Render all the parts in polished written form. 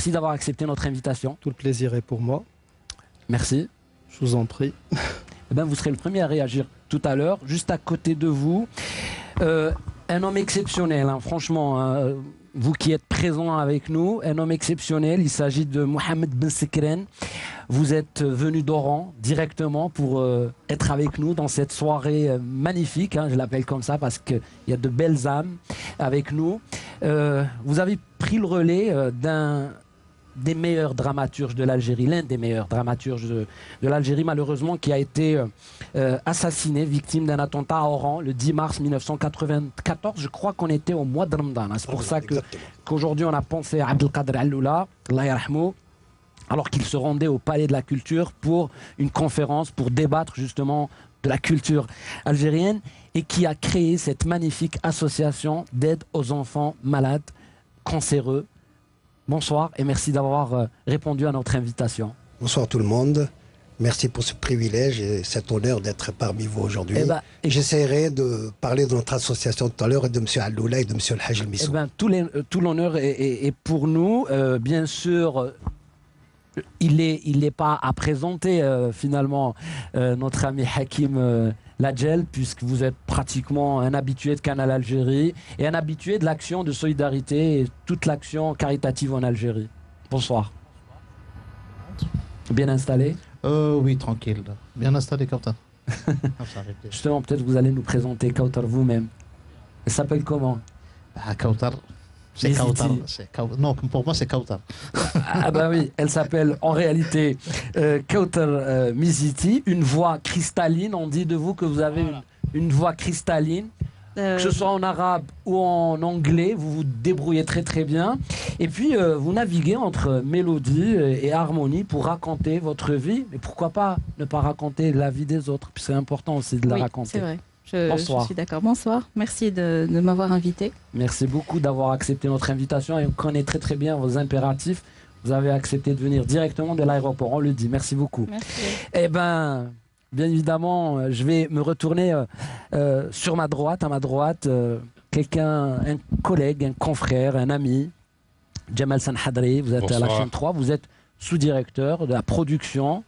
Merci d'avoir accepté notre invitation. Tout le plaisir est pour moi. Merci. Je vous en prie. Eh ben, vous serez le premier à réagir tout à l'heure, juste à côté de vous. Un homme exceptionnel, hein, franchement, hein, vous qui êtes présent avec nous, un homme exceptionnel, il s'agit de Mohamed Ben Sekren. Vous êtes venu d'Oran directement pour être avec nous dans cette soirée magnifique, hein, je l'appelle comme ça parce qu'il y a de belles âmes avec nous. Vous avez pris le relais d'un des meilleurs dramaturges de l'Algérie, l'un des meilleurs dramaturges de l'Algérie, malheureusement, qui a été assassiné, victime d'un attentat à Oran le 10 mars 1994. Je crois qu'on était au mois de Ramadan. C'est pour ça qu'aujourd'hui, on a pensé à Abdelkader Alloula, Allah yarhamou, alors qu'il se rendait au Palais de la Culture pour une conférence pour débattre justement de la culture algérienne et qui a créé cette magnifique association d'aide aux enfants malades, cancéreux. Bonsoir et merci d'avoir répondu à notre invitation. Bonsoir tout le monde. Merci pour ce privilège et cet honneur d'être parmi vous aujourd'hui. J'essaierai de parler de notre association tout à l'heure et de M. Alloula et de M. El Haj El Missou. Tout l'honneur est pour nous. Bien sûr, il n'est pas à présenter finalement notre ami Hakim Ladjel, puisque vous êtes pratiquement un habitué de Canal Algérie et un habitué de l'action de solidarité et toute l'action caritative en Algérie. Bonsoir. Bien installé? Oui, tranquille. Bien installé, Kautar. Justement, peut-être vous allez nous présenter Kautar vous-même. Elle s'appelle comment? Kautar. C'est Kautar. Non, pour moi, c'est Kautar. Ah bah oui, elle s'appelle en réalité Kautar Miziti, une voix cristalline. On dit de vous que vous avez une voix cristalline. Que ce soit en arabe ou en anglais, vous vous débrouillez très très bien. Et puis, vous naviguez entre mélodie et harmonie pour raconter votre vie. Mais pourquoi pas ne pas raconter la vie des autres? Puis c'est important aussi de la raconter. C'est vrai. Bonsoir. Je suis d'accord. Bonsoir. Merci de m'avoir invité. Merci beaucoup d'avoir accepté notre invitation et on connaît très très bien vos impératifs. Vous avez accepté de venir directement de l'aéroport, on le dit. Merci beaucoup. Merci. Eh bien, bien évidemment, je vais me retourner sur ma droite, à ma droite, quelqu'un, un collègue, un confrère, un ami, Jamal Sanhadri. Vous êtes à la chaîne 3, vous êtes sous-directeur de la production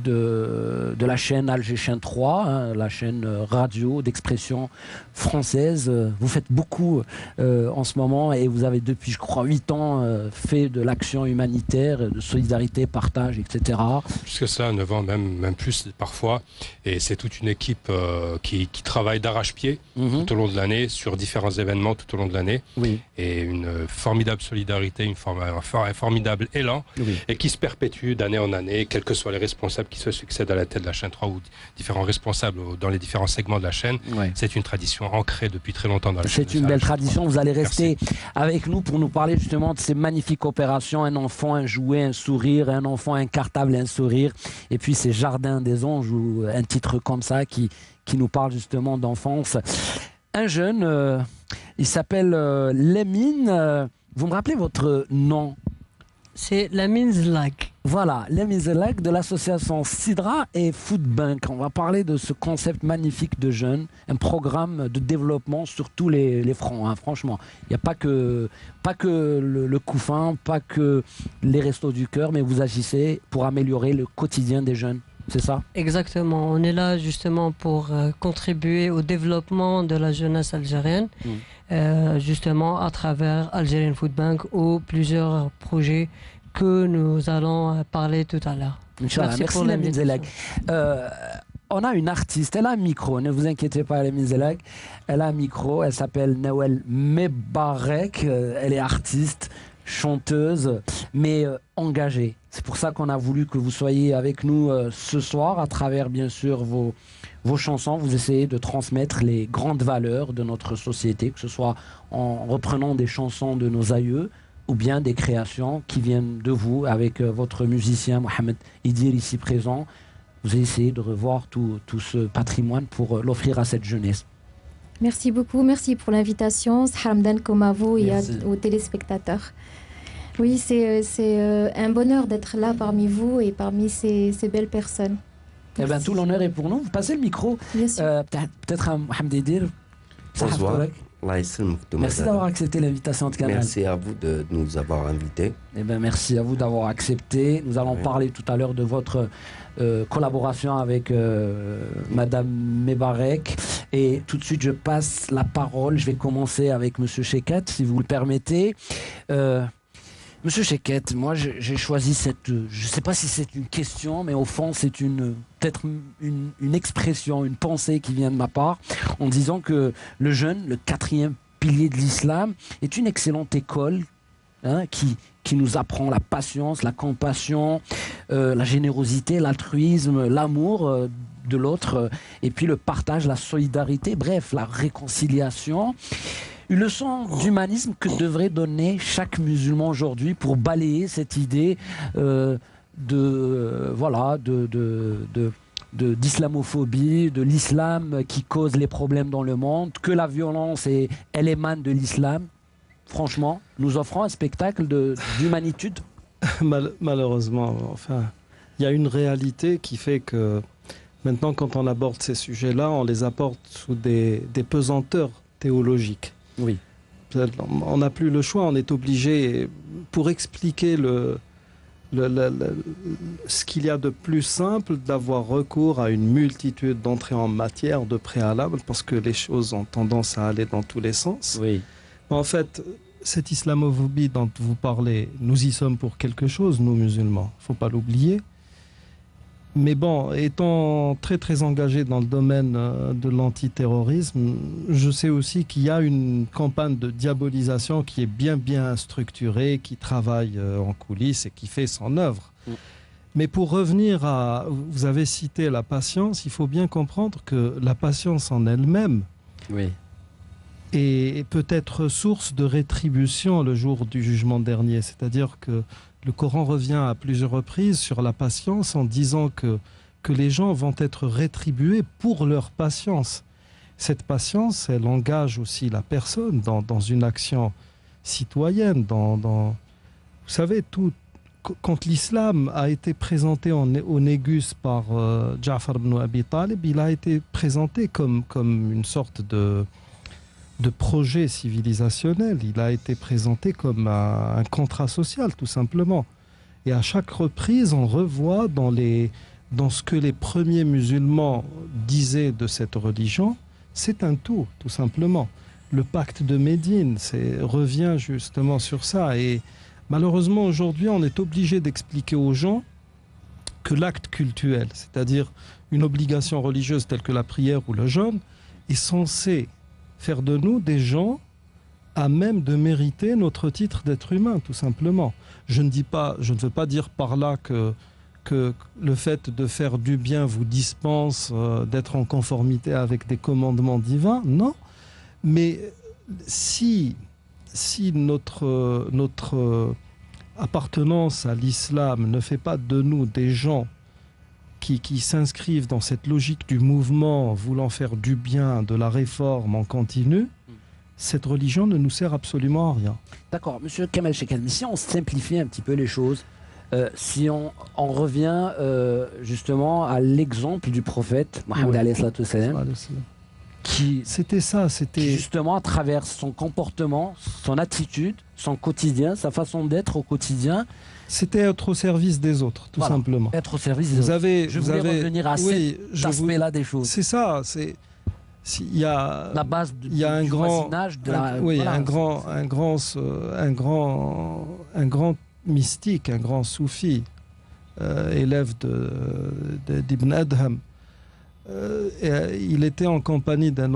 de la chaîne Alger Chaîne 3, hein, la chaîne radio d'expression française. Vous faites beaucoup en ce moment et vous avez depuis, je crois, 8 ans fait de l'action humanitaire, de solidarité, partage, etc. Plus que ça, 9 ans, même plus parfois. Et c'est toute une équipe qui travaille d'arrache-pied tout au long de l'année, sur différents événements tout au long de l'année. Oui. Et une formidable solidarité, un formidable élan, et qui se perpétue d'année en année, quels que soient les responsables qui se succèdent à la tête de la chaîne 3 ou différents responsables dans les différents segments de la chaîne. C'est une tradition ancrée depuis très longtemps dans la chaîne. C'est une belle tradition. Vous allez rester avec nous pour nous parler justement de ces magnifiques opérations. Un enfant, un jouet, un sourire. Un enfant, un cartable, un sourire. Et puis ces Jardins des Anges, ou un titre comme ça qui nous parle justement d'enfance. Un jeune, il s'appelle Lemine. Vous me rappelez votre nom? C'est Lemine Zlag. Voilà, Lemine Zlag de l'association Sidra et Foodbank. On va parler de ce concept magnifique de jeunes, un programme de développement sur tous les fronts, hein, franchement. Il n'y a pas que le couffin, pas que les restos du cœur, mais vous agissez pour améliorer le quotidien des jeunes. C'est ça? Exactement. On est là justement pour contribuer au développement de la jeunesse algérienne, justement à travers Algerian Food Bank ou plusieurs projets que nous allons parler tout à l'heure. Merci pour l'invitation. On a une artiste, elle a un micro, ne vous inquiétez pas, Lemine Zlag. Elle a un micro, elle s'appelle Nawel Mebarek, elle est artiste, chanteuse, mais engagée. C'est pour ça qu'on a voulu que vous soyez avec nous ce soir, à travers bien sûr vos chansons. Vous essayez de transmettre les grandes valeurs de notre société, que ce soit en reprenant des chansons de nos aïeux, ou bien des créations qui viennent de vous, avec votre musicien Mohamed Idir ici présent. Vous essayez de revoir tout ce patrimoine pour l'offrir à cette jeunesse. Merci beaucoup, merci pour l'invitation. Sahamdan comme à vous et aux téléspectateurs. Oui, c'est un bonheur d'être là parmi vous et parmi ces belles personnes. Eh bien, tout l'honneur est pour nous. Vous passez le micro. Bien sûr. Peut-être à Mohamed Idir. Bonsoir. Merci d'avoir accepté l'invitation de Canal. Merci à vous de nous avoir invités. Merci à vous d'avoir accepté. Nous allons parler tout à l'heure de votre collaboration avec Madame Mebarek. Et tout de suite, je passe la parole. Je vais commencer avec Monsieur Cheket, si vous le permettez. Monsieur Cheket, moi j'ai choisi cette... Je ne sais pas si c'est une question, mais au fond c'est peut-être une expression, une pensée qui vient de ma part, en disant que le jeûne, le 4e pilier de l'islam, est une excellente école qui nous apprend la patience, la compassion, la générosité, l'altruisme, l'amour de l'autre, et puis le partage, la solidarité, bref, la réconciliation. Une leçon d'humanisme que devrait donner chaque musulman aujourd'hui pour balayer cette idée d'islamophobie, de l'islam qui cause les problèmes dans le monde, que la violence elle émane de l'islam. Franchement, nous offrons un spectacle d'humanitude. Malheureusement, enfin, il y a une réalité qui fait que maintenant, quand on aborde ces sujets-là, on les apporte sous des pesanteurs théologiques. Oui. On n'a plus le choix, on est obligé, pour expliquer ce qu'il y a de plus simple, d'avoir recours à une multitude d'entrées en matière de préalable, parce que les choses ont tendance à aller dans tous les sens. Oui. En fait, cette islamophobie dont vous parlez, nous y sommes pour quelque chose, nous musulmans, il ne faut pas l'oublier. Mais bon, étant très très engagé dans le domaine de l'antiterrorisme, je sais aussi qu'il y a une campagne de diabolisation qui est bien structurée, qui travaille en coulisses et qui fait son œuvre. Mais pour revenir à... Vous avez cité la patience, il faut bien comprendre que la patience en elle-même est peut-être source de rétribution le jour du jugement dernier. C'est-à-dire que le Coran revient à plusieurs reprises sur la patience en disant que les gens vont être rétribués pour leur patience. Cette patience, elle engage aussi la personne dans une action citoyenne. Vous savez, quand l'islam a été présenté au négus par Ja'far ibn Abi Talib, il a été présenté comme une sorte de projet civilisationnel. Il a été présenté comme un contrat social, tout simplement. Et à chaque reprise, on revoit dans ce que les premiers musulmans disaient de cette religion, c'est un tout simplement. Le pacte de Médine revient justement sur ça. Et malheureusement, aujourd'hui, on est obligé d'expliquer aux gens que l'acte cultuel, c'est-à-dire une obligation religieuse telle que la prière ou le jeûne, est censé faire de nous des gens à même de mériter notre titre d'être humain, tout simplement. Je ne veux pas dire par là que le fait de faire du bien vous dispense d'être en conformité avec des commandements divins, non. Mais si notre appartenance à l'islam ne fait pas de nous des gens qui s'inscrivent dans cette logique du mouvement voulant faire du bien, de la réforme en continu, cette religion ne nous sert absolument à rien. D'accord, monsieur Kamel Cheket, mais si on simplifie un petit peu les choses, si on revient justement à l'exemple du prophète Mohammed alayhi salatu wassalam, qui justement à travers son comportement, son attitude, son quotidien, sa façon d'être au quotidien, c'était être au service des autres, tout simplement. Être au service des autres. Je voulais revenir à cet aspect-là des choses. C'est ça, il y a la base du voisinage de la... Oui, un grand mystique, un grand soufi, élève d'Ibn Adham. Il était en compagnie d'un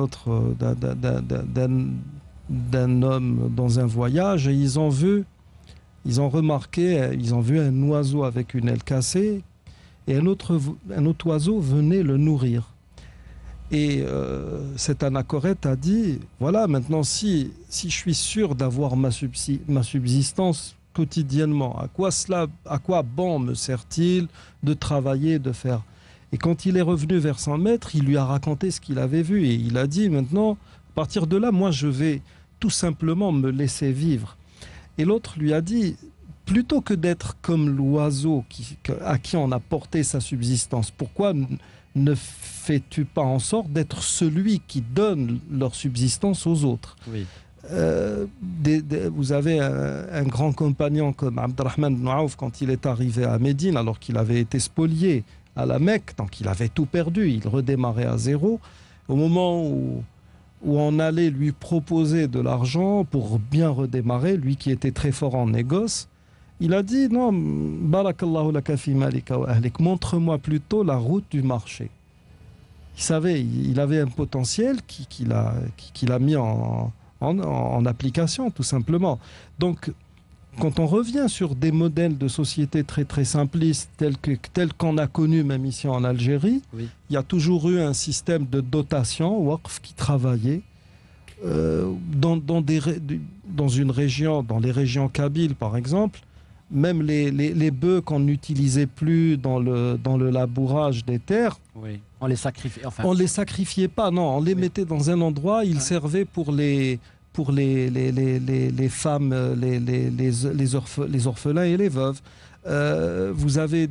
homme dans un voyage et ils ont vu un oiseau avec une aile cassée et un autre oiseau venait le nourrir. Et cet anachorète a dit, voilà, maintenant si je suis sûr d'avoir ma subsistance quotidiennement, à quoi bon me sert-il de travailler, de faire? Et quand il est revenu vers son maître, il lui a raconté ce qu'il avait vu et il a dit, maintenant, à partir de là, moi je vais tout simplement me laisser vivre. Et l'autre lui a dit, plutôt que d'être comme l'oiseau à qui on a porté sa subsistance, pourquoi ne fais-tu pas en sorte d'être celui qui donne leur subsistance aux autres? Oui. Vous avez un grand compagnon comme Abdurrahman ibn Auf, quand il est arrivé à Médine, alors qu'il avait été spolié à la Mecque, donc il avait tout perdu, il redémarrait à zéro. Au moment où on allait lui proposer de l'argent pour bien redémarrer, lui qui était très fort en négoce, il a dit non, barakallahu laka fi malika wa ahlik, montre-moi plutôt la route du marché. Il savait, il avait un potentiel qu'il a mis en application, tout simplement. Donc, quand on revient sur des modèles de société très très simplistes tels qu'on a connus même ici en Algérie, oui. Il y a toujours eu un système de dotation, waqf, qui travaillait dans une région, dans les régions kabyles par exemple. Même les bœufs qu'on n'utilisait plus dans le labourage des terres, oui. On les sacrifiait. Enfin, on les sacrifiait pas, non, on les mettait dans un endroit, ils servaient pour les femmes, les orphelins et les veuves. Vous avez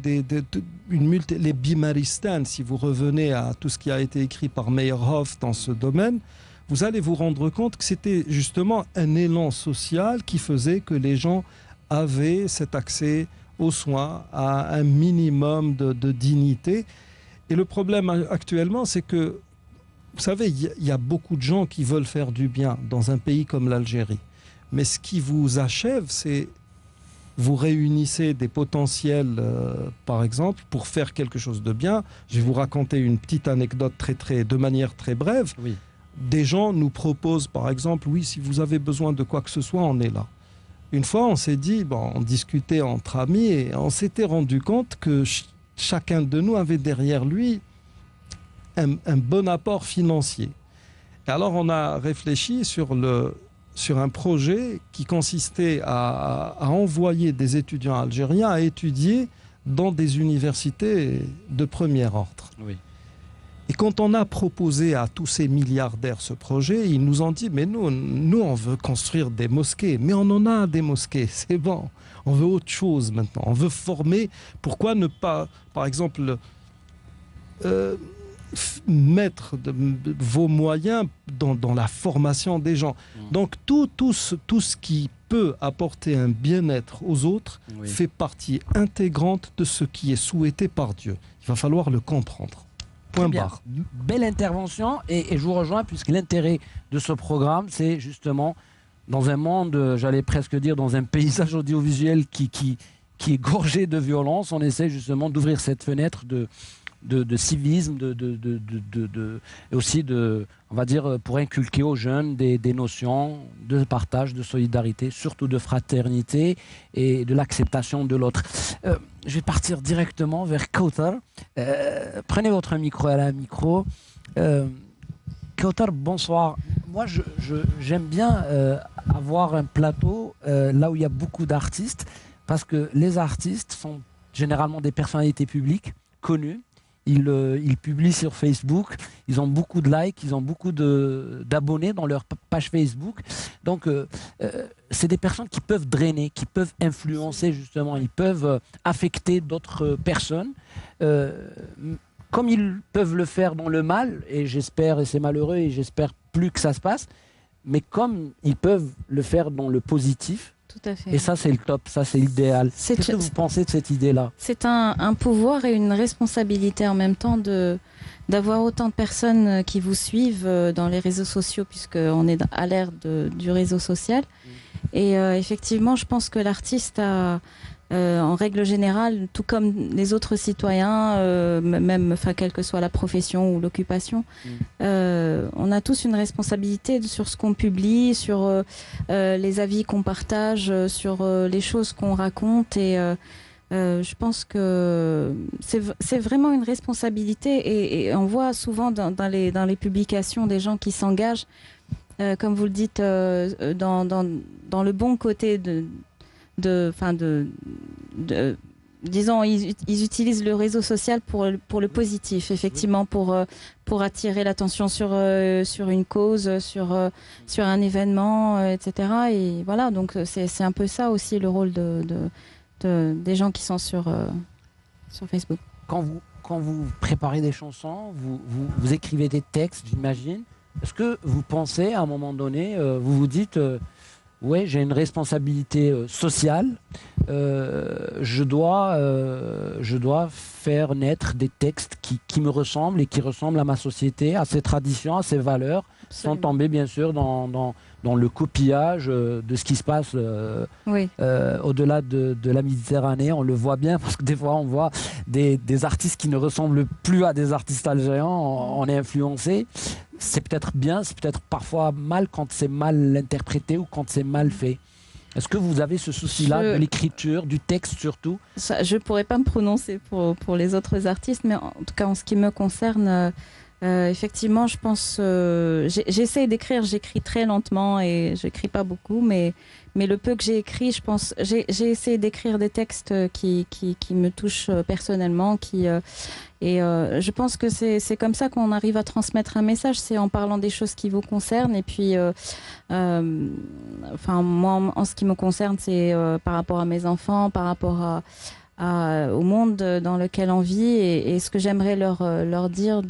les bimaristan, si vous revenez à tout ce qui a été écrit par Meyerhoff dans ce domaine, vous allez vous rendre compte que c'était justement un élan social qui faisait que les gens avaient cet accès aux soins, à un minimum de dignité. Et le problème actuellement, c'est que, vous savez, il y a beaucoup de gens qui veulent faire du bien dans un pays comme l'Algérie. Mais ce qui vous achève, c'est vous réunissez des potentiels, par exemple, pour faire quelque chose de bien. Je vais vous raconter une petite anecdote de manière très brève. Oui. Des gens nous proposent, par exemple, oui, si vous avez besoin de quoi que ce soit, on est là. Une fois, on s'est dit, on discutait entre amis et on s'était rendu compte que chacun de nous avait derrière lui un bon apport financier. Et alors, on a réfléchi sur un projet qui consistait à envoyer des étudiants algériens à étudier dans des universités de premier ordre. Oui. Et quand on a proposé à tous ces milliardaires ce projet, ils nous ont dit, mais nous on veut construire des mosquées, mais on en a des mosquées, c'est bon. On veut autre chose maintenant, on veut former. Pourquoi ne pas, par exemple, mettre vos moyens dans la formation des gens. Donc tout ce qui peut apporter un bien-être aux autres fait partie intégrante de ce qui est souhaité par Dieu. Il va falloir le comprendre. Point barre. Belle intervention et je vous rejoins puisque l'intérêt de ce programme, c'est justement dans un monde, j'allais presque dire, dans un paysage audiovisuel qui est gorgé de violence, on essaie justement d'ouvrir cette fenêtre de civisme, et aussi on va dire, pour inculquer aux jeunes des notions de partage, de solidarité, surtout de fraternité et de l'acceptation de l'autre. Je vais partir directement vers Kautar. Prenez votre micro, elle a un micro. Kautar, bonsoir. Moi, j'aime bien avoir un plateau là où il y a beaucoup d'artistes, parce que les artistes sont généralement des personnalités publiques connues. Ils publient sur Facebook, ils ont beaucoup de likes, ils ont beaucoup d'abonnés dans leur page Facebook. Donc, c'est des personnes qui peuvent drainer, qui peuvent influencer justement, ils peuvent affecter d'autres personnes. Comme ils peuvent le faire dans le mal, et j'espère, et c'est malheureux, et j'espère plus que ça se passe, mais comme ils peuvent le faire dans le positif. Tout à fait. Et ça, c'est le top, ça, c'est l'idéal. Qu'est-ce que vous pensez de cette idée-là? C'est un pouvoir et une responsabilité en même temps d'avoir autant de personnes qui vous suivent dans les réseaux sociaux, puisqu'on est à l'ère du réseau social. Et effectivement, je pense que l'artiste a, en règle générale, tout comme les autres citoyens, même quelle que soit la profession ou l'occupation, on a tous une responsabilité sur ce qu'on publie, sur les avis qu'on partage, sur les choses qu'on raconte. Et je pense que c'est vraiment une responsabilité. Et on voit souvent dans les publications des gens qui s'engagent, comme vous le dites, dans le bon côté de disons, ils utilisent le réseau social pour le positif, effectivement, pour attirer l'attention sur une cause, sur un événement, etc. Et voilà, donc c'est un peu ça aussi le rôle des gens qui sont sur Facebook. Quand vous préparez des chansons, vous écrivez des textes, j'imagine. Est-ce que vous pensez, à un moment donné, vous vous dites... ouais, j'ai une responsabilité sociale. Je dois faire naître des textes qui me ressemblent et qui ressemblent à ma société, à ses traditions, à ses valeurs, sans tomber bien sûr dans le copiage de ce qui se passe au-delà de la Méditerranée. On le voit bien parce que des fois on voit des artistes qui ne ressemblent plus à des artistes algériens. On est influencé. C'est peut-être bien, c'est peut-être parfois mal quand c'est mal interprété ou quand c'est mal fait. Est-ce que vous avez ce souci-là de l'écriture, du texte surtout? Ça, je ne pourrais pas me prononcer pour les autres artistes, mais en tout cas en ce qui me concerne, effectivement, je pense... j'essaie d'écrire, j'écris très lentement et je n'écris pas beaucoup, mais le peu que j'ai écrit, je pense... J'ai essayé d'écrire des textes qui me touchent personnellement, et je pense que c'est comme ça qu'on arrive à transmettre un message, c'est en parlant des choses qui vous concernent. Et puis, moi, en ce qui me concerne, c'est par rapport à mes enfants, par rapport au monde dans lequel on vit, et ce que j'aimerais leur dire,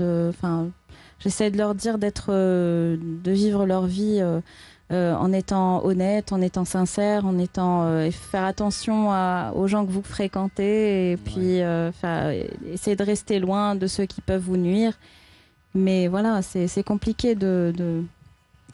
j'essaie de leur dire de vivre leur vie en étant honnête, en étant sincère, faire attention aux gens que vous fréquentez, et puis essayer de rester loin de ceux qui peuvent vous nuire. Mais voilà, c'est compliqué de...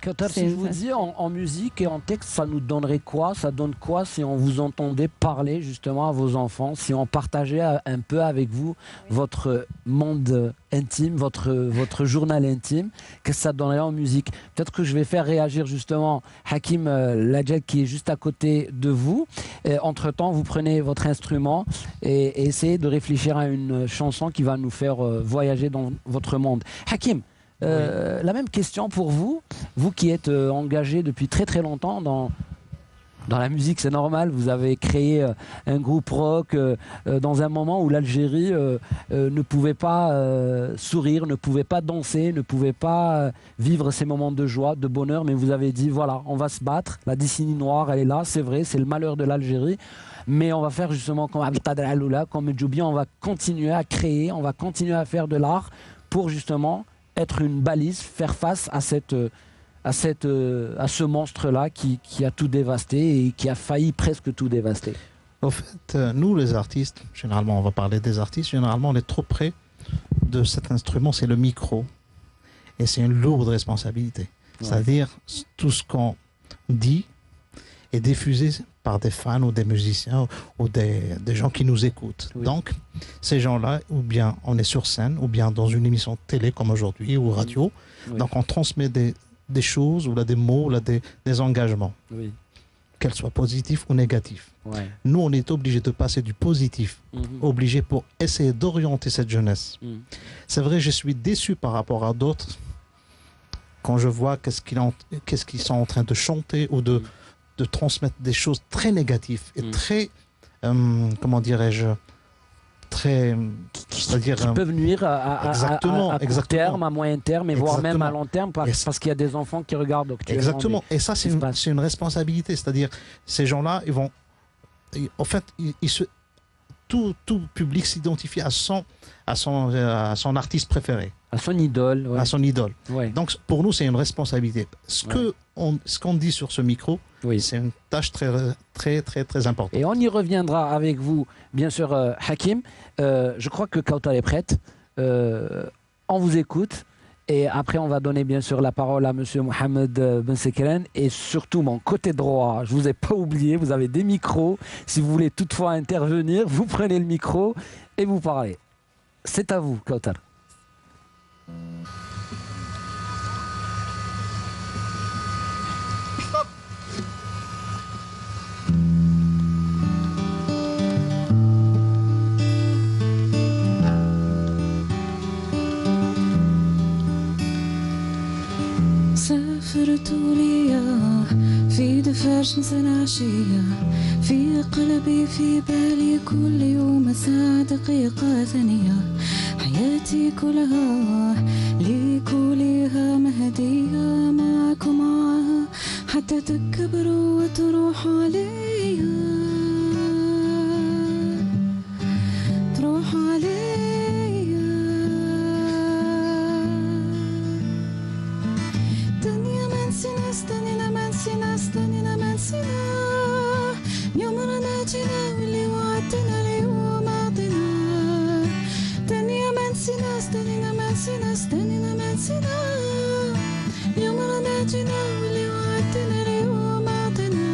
Kautar, si je vous dis en musique et en texte, ça nous donnerait quoi? Ça donne quoi si on vous entendait parler justement à vos enfants, si on partageait un peu avec vous votre monde intime, votre journal intime? Qu'est-ce que ça donnerait en musique? Peut-être que je vais faire réagir justement Hakim Ladjel qui est juste à côté de vous. Entre-temps, vous prenez votre instrument et essayez de réfléchir à une chanson qui va nous faire voyager dans votre monde. Hakim, la même question pour vous qui êtes engagé depuis très très longtemps dans la musique, c'est normal, vous avez créé un groupe rock dans un moment où l'Algérie ne pouvait pas sourire, ne pouvait pas danser, ne pouvait pas vivre ces moments de joie, de bonheur, mais vous avez dit voilà, on va se battre, la décennie noire elle est là, c'est vrai, c'est le malheur de l'Algérie, mais on va faire justement comme Abdelkader Alloula, comme Djoubi, on va continuer à créer, on va continuer à faire de l'art pour justement être une balise, faire face à ce monstre-là qui a tout dévasté et qui a failli presque tout dévaster. En fait, nous les artistes, généralement on va parler des artistes, généralement on est trop près de cet instrument, c'est le micro. Et c'est une lourde responsabilité. Ouais. C'est-à-dire tout ce qu'on dit est diffusé par des fans ou des musiciens ou des gens qui nous écoutent. Oui. Donc, ces gens-là, ou bien on est sur scène, ou bien dans une émission de télé comme aujourd'hui, ou radio, oui. Donc on transmet des choses, ou là des mots, ou là des engagements, oui. Qu'elles soient positifs ou négatifs. Ouais. Nous, on est obligé de passer du positif, obligé pour essayer d'orienter cette jeunesse. C'est vrai, je suis déçu par rapport à d'autres, quand je vois qu'est-ce qu'ils sont en train de chanter, ou de transmettre des choses très négatives et très, comment dirais-je, très, c'est-à-dire qui peuvent nuire à court terme, à moyen terme, et voire même à long terme, parce qu'il y a des enfants qui regardent actuellement. Exactement. Et ça, c'est une responsabilité. C'est-à-dire, ces gens-là, ils vont, en fait, tout public s'identifie à son artiste préféré. À son idole. Ouais. À son idole. Ouais. Donc, pour nous, c'est une responsabilité. Ce qu'on dit sur ce micro, oui. C'est une tâche très, très, très, très importante. Et on y reviendra avec vous, bien sûr, Hakim. Je crois que Kautar est prête. On vous écoute. Et après, on va donner, bien sûr, la parole à M. Mohamed Ben Sekeren. Et surtout, mon côté droit, je ne vous ai pas oublié, vous avez des micros. Si vous voulez toutefois intervenir, vous prenez le micro et vous parlez. C'est à vous, Kautar. سافرت ليا في دفاش نسى العشية في في قلبي في بالي كل يوم ساعة دقيقة ثانية حياتي كلها لكلها مهدية معكم معها حتى تكبروا وتروح عليا تروح عليا دنيا من سنة استنينا من سنة استنينا من سنة يوم ناجينا واللي وعدتنا اليوم عطينا دنيا من سنة استنينا من سنة استنينا من سنة يوم ناجينا واللي وعدتنا اليوم عطينا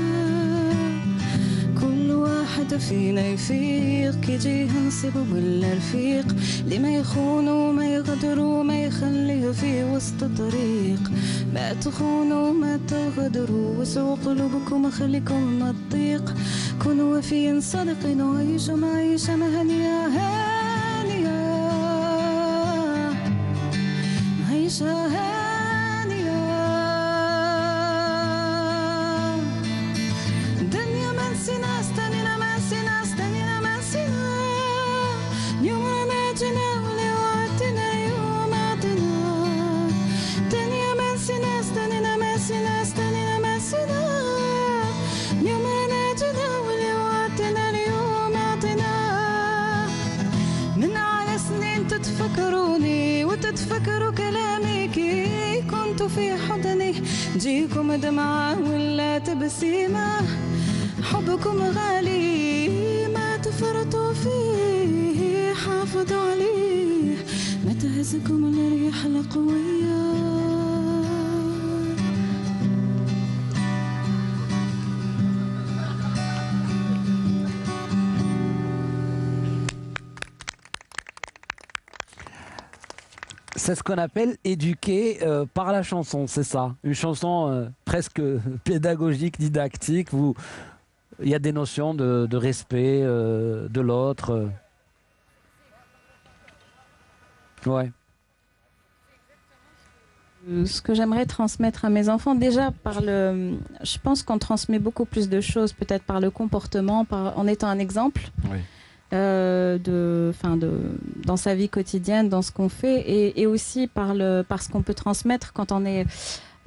كل واحد فينا يفيق يجيها نصيب ولا رفيق اللي ما يخون وما يغدر وما يخليه في وسط طريق ما تخونوا وما تغدروا وسعوا قلوبكم خليكم ما تضيق كونوا وفيين صادقين وعيشوا معيشة هانية هانية عيشة هانية دنيا من سنة استنينا من سنة استنينا من سنة يوم ناجينا واللي وعدتنا يوم عطينا دنيا من سنة استنينا من سنة استنينا من سنة يوم ناجينا واللي وعدتنا اليوم عطينا من على سنين تتفكروني وتتفكروا كلامي كي كنت في حضني جيكم دمعة ولا تبسيمة حبكم غالي ما تفرطوا فيه حافظوا عليه ما تهزكم الريح القوية C'est ce qu'on appelle éduquer par la chanson, c'est ça. Une chanson presque pédagogique, didactique. Il y a des notions de respect de l'autre. Ouais. Ce que j'aimerais transmettre à mes enfants, déjà je pense qu'on transmet beaucoup plus de choses, peut-être par le comportement, en étant un exemple. Oui. Dans sa vie quotidienne, dans ce qu'on fait, et aussi par ce qu'on peut transmettre quand on est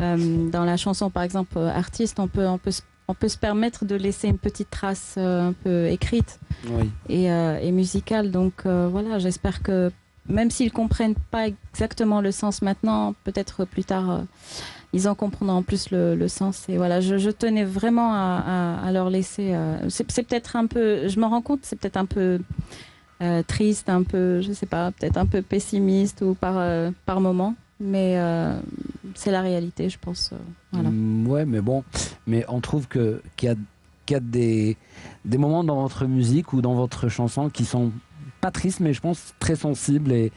dans la chanson, par exemple, artiste, on peut se permettre de laisser une petite trace un peu écrite oui. et musicale. Donc voilà, j'espère que même s'ils comprennent pas exactement le sens maintenant, peut-être plus tard, ils en comprendront plus le sens. Et voilà, je tenais vraiment à leur laisser. C'est peut-être un peu, je me rends compte, c'est peut-être un peu triste, un peu, je sais pas, peut-être un peu pessimiste ou par moment, mais c'est la réalité, je pense. Voilà. Ouais, mais bon, mais on trouve qu'il y a des moments dans votre musique ou dans votre chanson qui sont pas tristes, mais je pense très sensibles et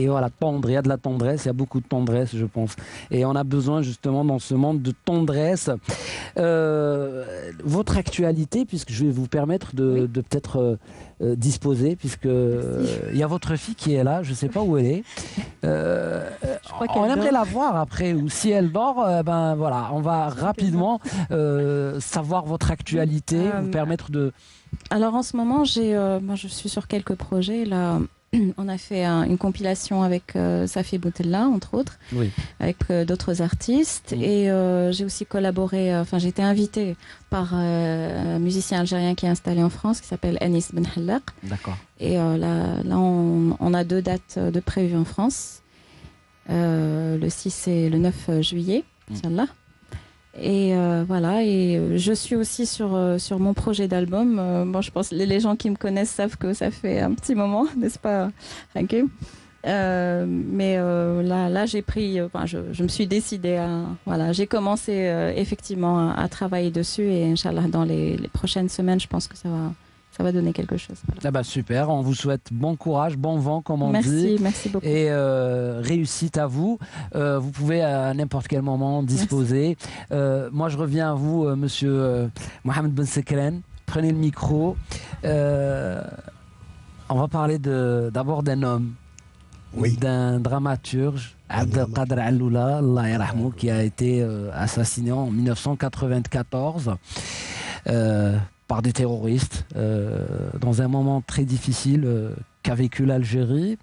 voilà, tendre. Il y a de la tendresse, il y a beaucoup de tendresse, je pense. Et on a besoin justement dans ce monde de tendresse. Votre actualité, puisque je vais vous permettre de peut-être disposer, puisque il y a votre fille qui est là, je ne sais pas où elle est. On aimerait la voir après, ou si elle dort, ben voilà, on va rapidement savoir votre actualité, vous permettre de... Alors en ce moment, moi, je suis sur quelques projets là. On a fait une compilation avec Safi Boutella, entre autres, oui. avec d'autres artistes. Et j'ai aussi collaboré, j'ai été invitée par un musicien algérien qui est installé en France, qui s'appelle Anis Ben Hallaq. D'accord. Et là on a 2 dates de prévues en France, le 6 et le 9 juillet, Inch'Allah. Et voilà, et je suis aussi sur mon projet d'album. Bon, je pense que les gens qui me connaissent savent que ça fait un petit moment, n'est-ce pas, Hakim? Mais là j'ai pris, je me suis décidée voilà, j'ai commencé effectivement à travailler dessus, et Inch'Allah dans les prochaines semaines, je pense que ça va donner quelque chose. Voilà. Ah bah super, on vous souhaite bon courage, bon vent, comme on dit. Merci beaucoup. Et réussite à vous. Vous pouvez à n'importe quel moment disposer. Moi, je reviens à vous, monsieur Mohamed Ben Sekren. Prenez le micro. On va parler d'abord d'un homme, oui. d'un dramaturge, Abdelkader Alloula, Allah yarahmou, qui a été assassiné en 1994. par des terroristes dans un moment très difficile qu'a vécu l'Algérie.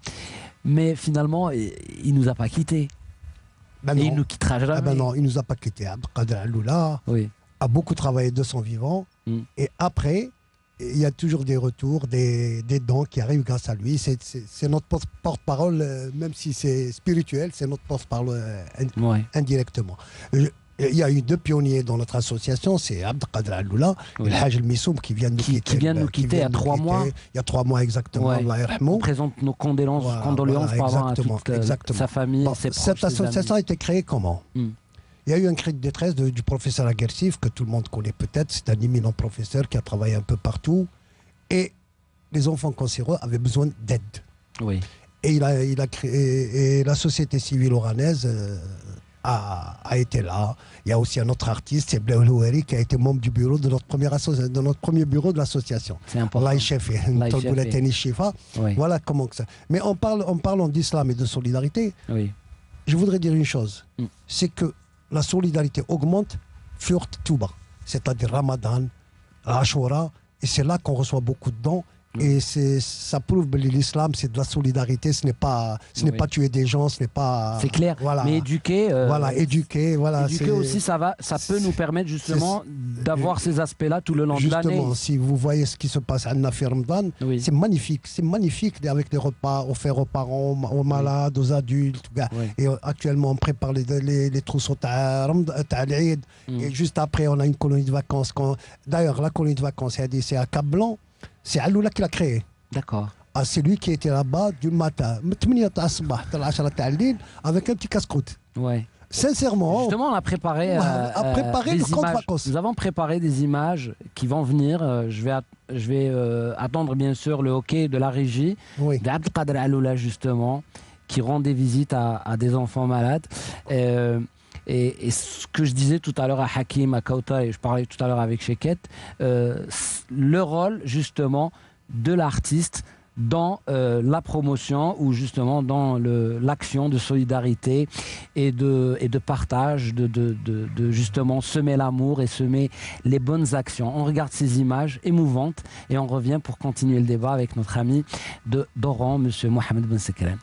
Mais finalement, il nous a pas quittés. Ben et non. il nous quittera jamais. Ah ben non, il nous a pas quittés. Abdelkader Alloula a beaucoup travaillé de son vivant. Et après, il y a toujours des retours, des dons qui arrivent grâce à lui. C'est notre porte-parole, même si c'est spirituel, c'est notre porte-parole indirectement. Il y a eu 2 pionniers dans notre association, c'est Abdelkader Alloula et le Haj El Missoum qui vient de nous quitter. Qui vient de nous quitter il y a 3 mois. Il y a 3 mois exactement. On présente nos condoléances à toute sa famille. Cette association a été créée comment Il y a eu un cri de détresse du professeur Aguercif, que tout le monde connaît peut-être. C'est un éminent professeur qui a travaillé un peu partout. Et les enfants cancéreux avaient besoin d'aide. Et il a créé, et la société civile oranaise a été là. Il y a aussi un autre artiste, c'est Blaoul Houari, qui a été membre du bureau de notre premier bureau de l'association. C'est important. Voilà comment que ça. Mais en parlant d'islam et de solidarité, je voudrais dire une chose. C'est que la solidarité augmente sur Touba, c'est-à-dire Ramadan, Ashura, et c'est là qu'on reçoit beaucoup de dons. Et ça prouve que l'islam, c'est de la solidarité, ce n'est pas tuer des gens, ce n'est pas... C'est clair, mais éduquer... éduquer aussi, ça peut nous permettre justement d'avoir ces aspects-là tout le long de l'année. Justement, si vous voyez ce qui se passe à Nafi Ramadan, c'est magnifique avec des repas offerts aux parents, aux malades, aux adultes. Et actuellement, on prépare les trousseaux Ta'al-Eid. Et juste après, on a une colonie de vacances. D'ailleurs, la colonie de vacances, c'est à Cap-Blanc. C'est Alloula qui l'a créé. D'accord. C'est lui qui était là-bas du matin, avec un petit casse-croûte. Sincèrement. Justement, on a préparé, le camp de vacances. Nous avons préparé des images qui vont venir. Je vais attendre bien sûr le hockey de la régie d'Abdelkader Alloula justement, qui rend des visites à des enfants malades. Et ce que je disais tout à l'heure à Hakim, à Kauta, et je parlais tout à l'heure avec Sheket, le rôle justement de l'artiste dans la promotion ou justement dans l'action de solidarité et de partage, de justement semer l'amour et semer les bonnes actions. On regarde ces images émouvantes et on revient pour continuer le débat avec notre ami d'Oran, monsieur Mohamed Ben Sekran.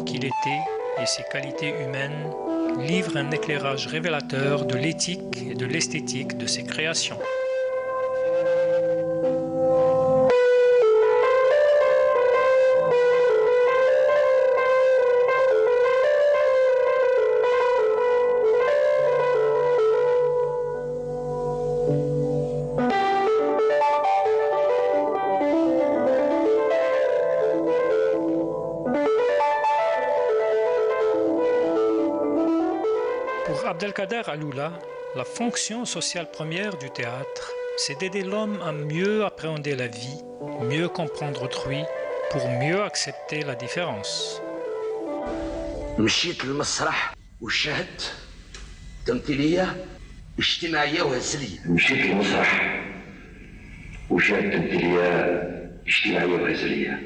Qu'il était et ses qualités humaines livrent un éclairage révélateur de l'éthique et de l'esthétique de ses créations. Abdelkader Alloula, la fonction sociale première du théâtre, c'est d'aider l'homme à mieux appréhender la vie, mieux comprendre autrui, pour mieux accepter la différence. مشيت للمسرح وشاهدت تمثيلية اجتماعية وهزلية. مشيت للمسرح وشاهدت تمثيلية اجتماعية وهزلية.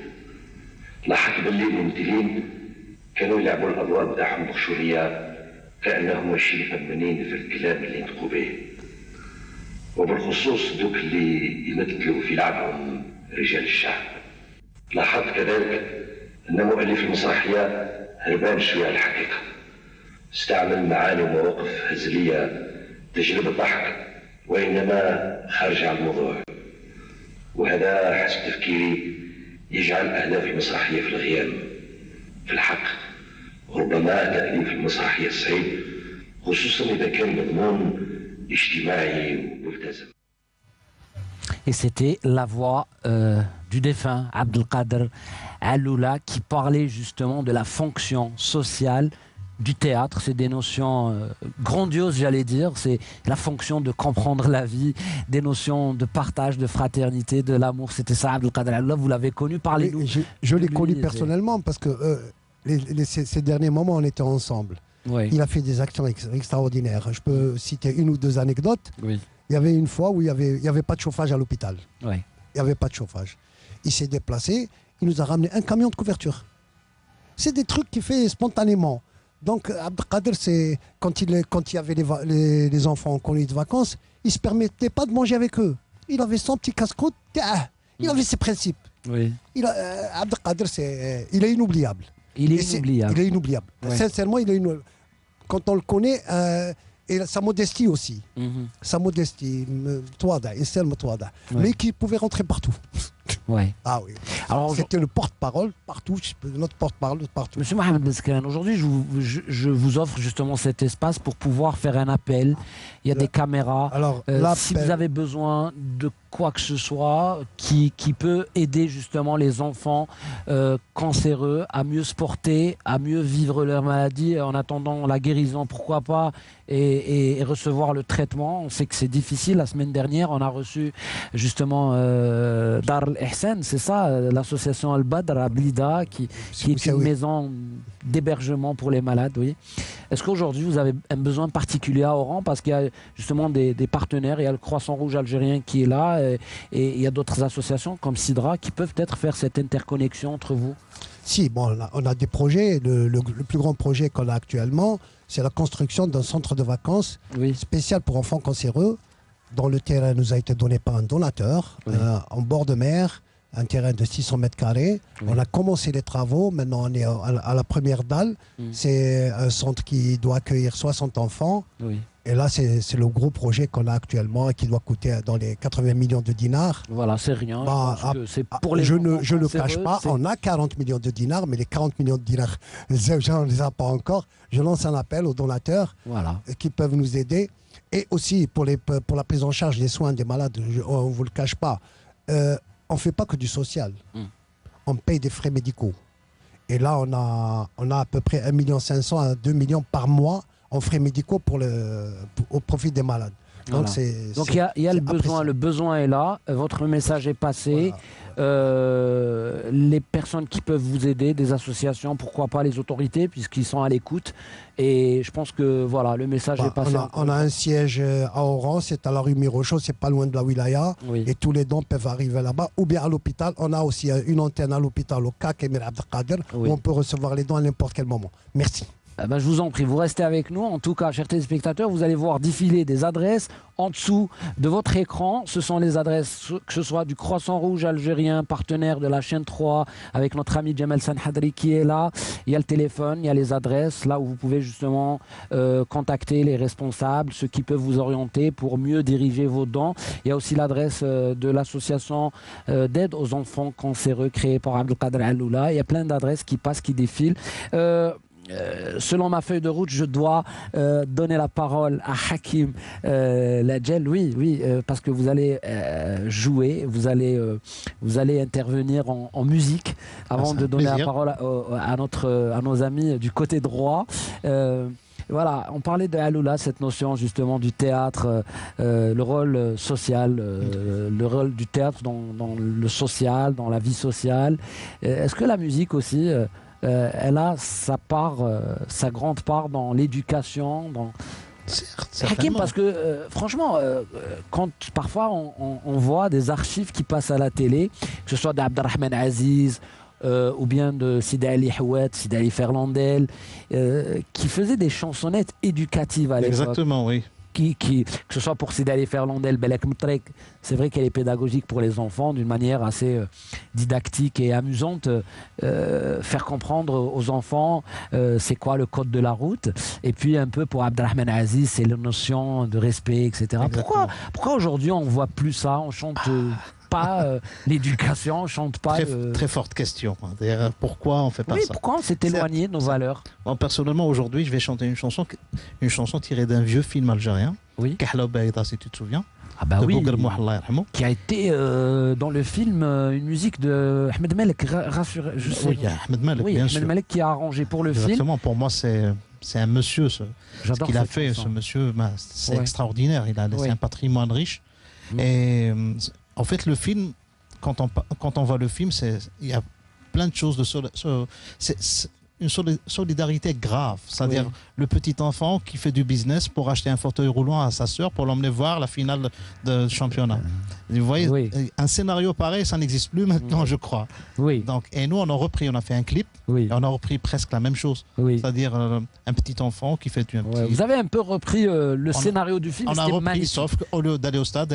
لاحظت باللي الممثلين كانوا يلعبوا الأدوار بتاعهم بخشورية كأنهم ماشيين فنانين في الكلام اللي ينطقوا به. وبالخصوص دوك اللي يمثلوا في لعبهم رجال الشعب. لاحظت كذلك أن مؤلف المسرحية هربان شوية على الحقيقة. استعمل معاني ومواقف هزلية تجلب الضحك وإنما خارج عن الموضوع. وهذا حسب تفكيري يجعل أهداف المسرحية في الغياب. في الحق ربما تأليف المسرحية صعيب خصوصا إذا كان مضمون اجتماعي ملتزم. Et c'était la voix du défunt Abdelkader Alloula qui parlait justement de la fonction sociale du théâtre. C'est des notions grandioses, j'allais dire. C'est la fonction de comprendre la vie, des notions de partage, de fraternité, de l'amour. C'était ça, Abdelkader Alloula. Vous l'avez connu, parlez-nous. Je l'ai connu personnellement parce que ces derniers moments, on était ensemble. Oui. Il a fait des actions extraordinaires. Je peux citer une ou deux anecdotes. Oui. Il y avait une fois où il y avait pas de chauffage à l'hôpital. Oui. Il n'y avait pas de chauffage. Il s'est déplacé, il nous a ramené un camion de couverture. C'est des trucs qu'il fait spontanément. Donc, Abdelkader, c'est quand il y avait les enfants en colonie de vacances, il ne se permettait pas de manger avec eux. Il avait son petit casse-croûte, il avait ses principes. Oui. Abdelkader, il est inoubliable. Il est inoubliable. Il est inoubliable. Ouais. Sincèrement, il est inoubliable. Quand on le connaît, et sa modestie aussi. Sa modestie, mais qui pouvait rentrer partout. Ouais. Ah oui. Alors, c'était le porte-parole partout, notre porte-parole partout. Monsieur Mohamed Beskan, aujourd'hui, je vous offre justement cet espace pour pouvoir faire un appel. Il y a des caméras. Alors, si vous avez besoin de quoi que ce soit qui peut aider justement les enfants cancéreux à mieux se porter, à mieux vivre leur maladie en attendant la guérison, pourquoi pas, et recevoir le traitement. On sait que c'est difficile. La semaine dernière, on a reçu justement Dar al-Ihsan, c'est ça, l'association Al-Badr à Blida, qui est une maison d'hébergement pour les malades. Oui. Est-ce qu'aujourd'hui, vous avez un besoin particulier à Oran, parce qu'il y a justement des partenaires, il y a le Croissant Rouge algérien qui est là, et il y a d'autres associations comme Sidra qui peuvent peut-être faire cette interconnexion entre vous? Si, bon, on a des projets. Le plus grand projet qu'on a actuellement, c'est la construction d'un centre de vacances spécial pour enfants cancéreux, dont le terrain nous a été donné par un donateur, en bord de mer, un terrain de 600 mètres carrés. On a commencé les travaux, maintenant on est à la première dalle. C'est un centre qui doit accueillir 60 enfants. Et là, c'est le gros projet qu'on a actuellement et qui doit coûter dans les 80 millions de dinars. Voilà, c'est rien. Pour les je ne cache pas, on a 40 millions de dinars, mais les 40 millions de dinars, je ne les ai pas encore. Je lance un appel aux donateurs qui peuvent nous aider. Et aussi pour la prise en charge des soins des malades, on ne vous le cache pas, on ne fait pas que du social. On paye des frais médicaux. Et là, on a à peu près 1,5 million à 2 millions par mois en frais médicaux au profit des malades. Donc, Donc il y a le besoin. Le besoin est là. Votre message est passé. Les personnes qui peuvent vous aider, des associations, pourquoi pas les autorités, puisqu'ils sont à l'écoute. Et je pense que voilà, le message est passé. On a un siège à Oran, c'est à la rue Mirocho, c'est pas loin de la wilaya. Et tous les dons peuvent arriver là-bas. Ou bien à l'hôpital, on a aussi une antenne à l'hôpital au CAC Emir Abdelkader, où on peut recevoir les dons à n'importe quel moment. Merci. Je vous en prie, vous restez avec nous. En tout cas, chers téléspectateurs, vous allez voir défiler des adresses en dessous de votre écran. Ce sont les adresses, que ce soit du Croissant Rouge algérien, partenaire de la chaîne 3, avec notre ami Jamal Sanhadri qui est là. Il y a le téléphone, il y a les adresses, là où vous pouvez justement contacter les responsables, ceux qui peuvent vous orienter pour mieux diriger vos dons. Il y a aussi l'adresse de l'association d'aide aux enfants cancéreux créée par Abdelkader Alloula. Il y a plein d'adresses qui passent, qui défilent. Selon ma feuille de route, je dois donner la parole à Hakim Ladjel. Oui, parce que vous allez jouer, vous allez intervenir en musique avant de donner la parole à nos amis du côté droit. Voilà, on parlait de Alloula, cette notion justement du théâtre, le rôle social, le rôle du théâtre dans le social, dans la vie sociale. Est-ce que la musique aussi elle a sa grande part dans l'éducation, Certainement. Parce que franchement, quand parfois on voit des archives qui passent à la télé, que ce soit d'Abdelrahman Aziz ou bien de Sidi Ali Houet, Sidi Ali Ferlandel, qui faisaient des chansonnettes éducatives à l'époque. Exactement, oui. Que ce soit pour Sidi Ali Ferlandel, Belek Mtrek, c'est vrai qu'elle est pédagogique pour les enfants d'une manière assez didactique et amusante, faire comprendre aux enfants c'est quoi le code de la route, et puis un peu pour Abdelrahman Aziz, c'est la notion de respect, etc. Pourquoi aujourd'hui on ne voit plus ça, on chante pas l'éducation, on chante pas... Très forte question. D'ailleurs, pourquoi on fait pas ça? Pourquoi on s'est éloigné de nos valeurs? Moi, personnellement, aujourd'hui, je vais chanter une chanson tirée d'un vieux film algérien, Kahla Baïda, si tu te souviens. Ah bah oui, qui a été dans le film une musique de Ahmed Malek, Ahmed Malek, bien sûr. Ahmed Malek qui a arrangé pour le film. Exactement, pour moi c'est un monsieur, ce qu'il a fait, ce monsieur, c'est extraordinaire, il a laissé un patrimoine riche. Et en fait, le film, quand on voit le film, il y a plein de choses une solidarité grave. C'est-à-dire le petit enfant qui fait du business pour acheter un fauteuil roulant à sa sœur pour l'emmener voir la finale de championnat. Vous voyez, un scénario pareil, ça n'existe plus maintenant, je crois. Donc, et nous, on a fait un clip, et on a repris presque la même chose. C'est-à-dire un petit enfant qui fait un petit... Vous avez un peu repris le scénario du film. On a repris, sauf qu'au lieu d'aller au stade,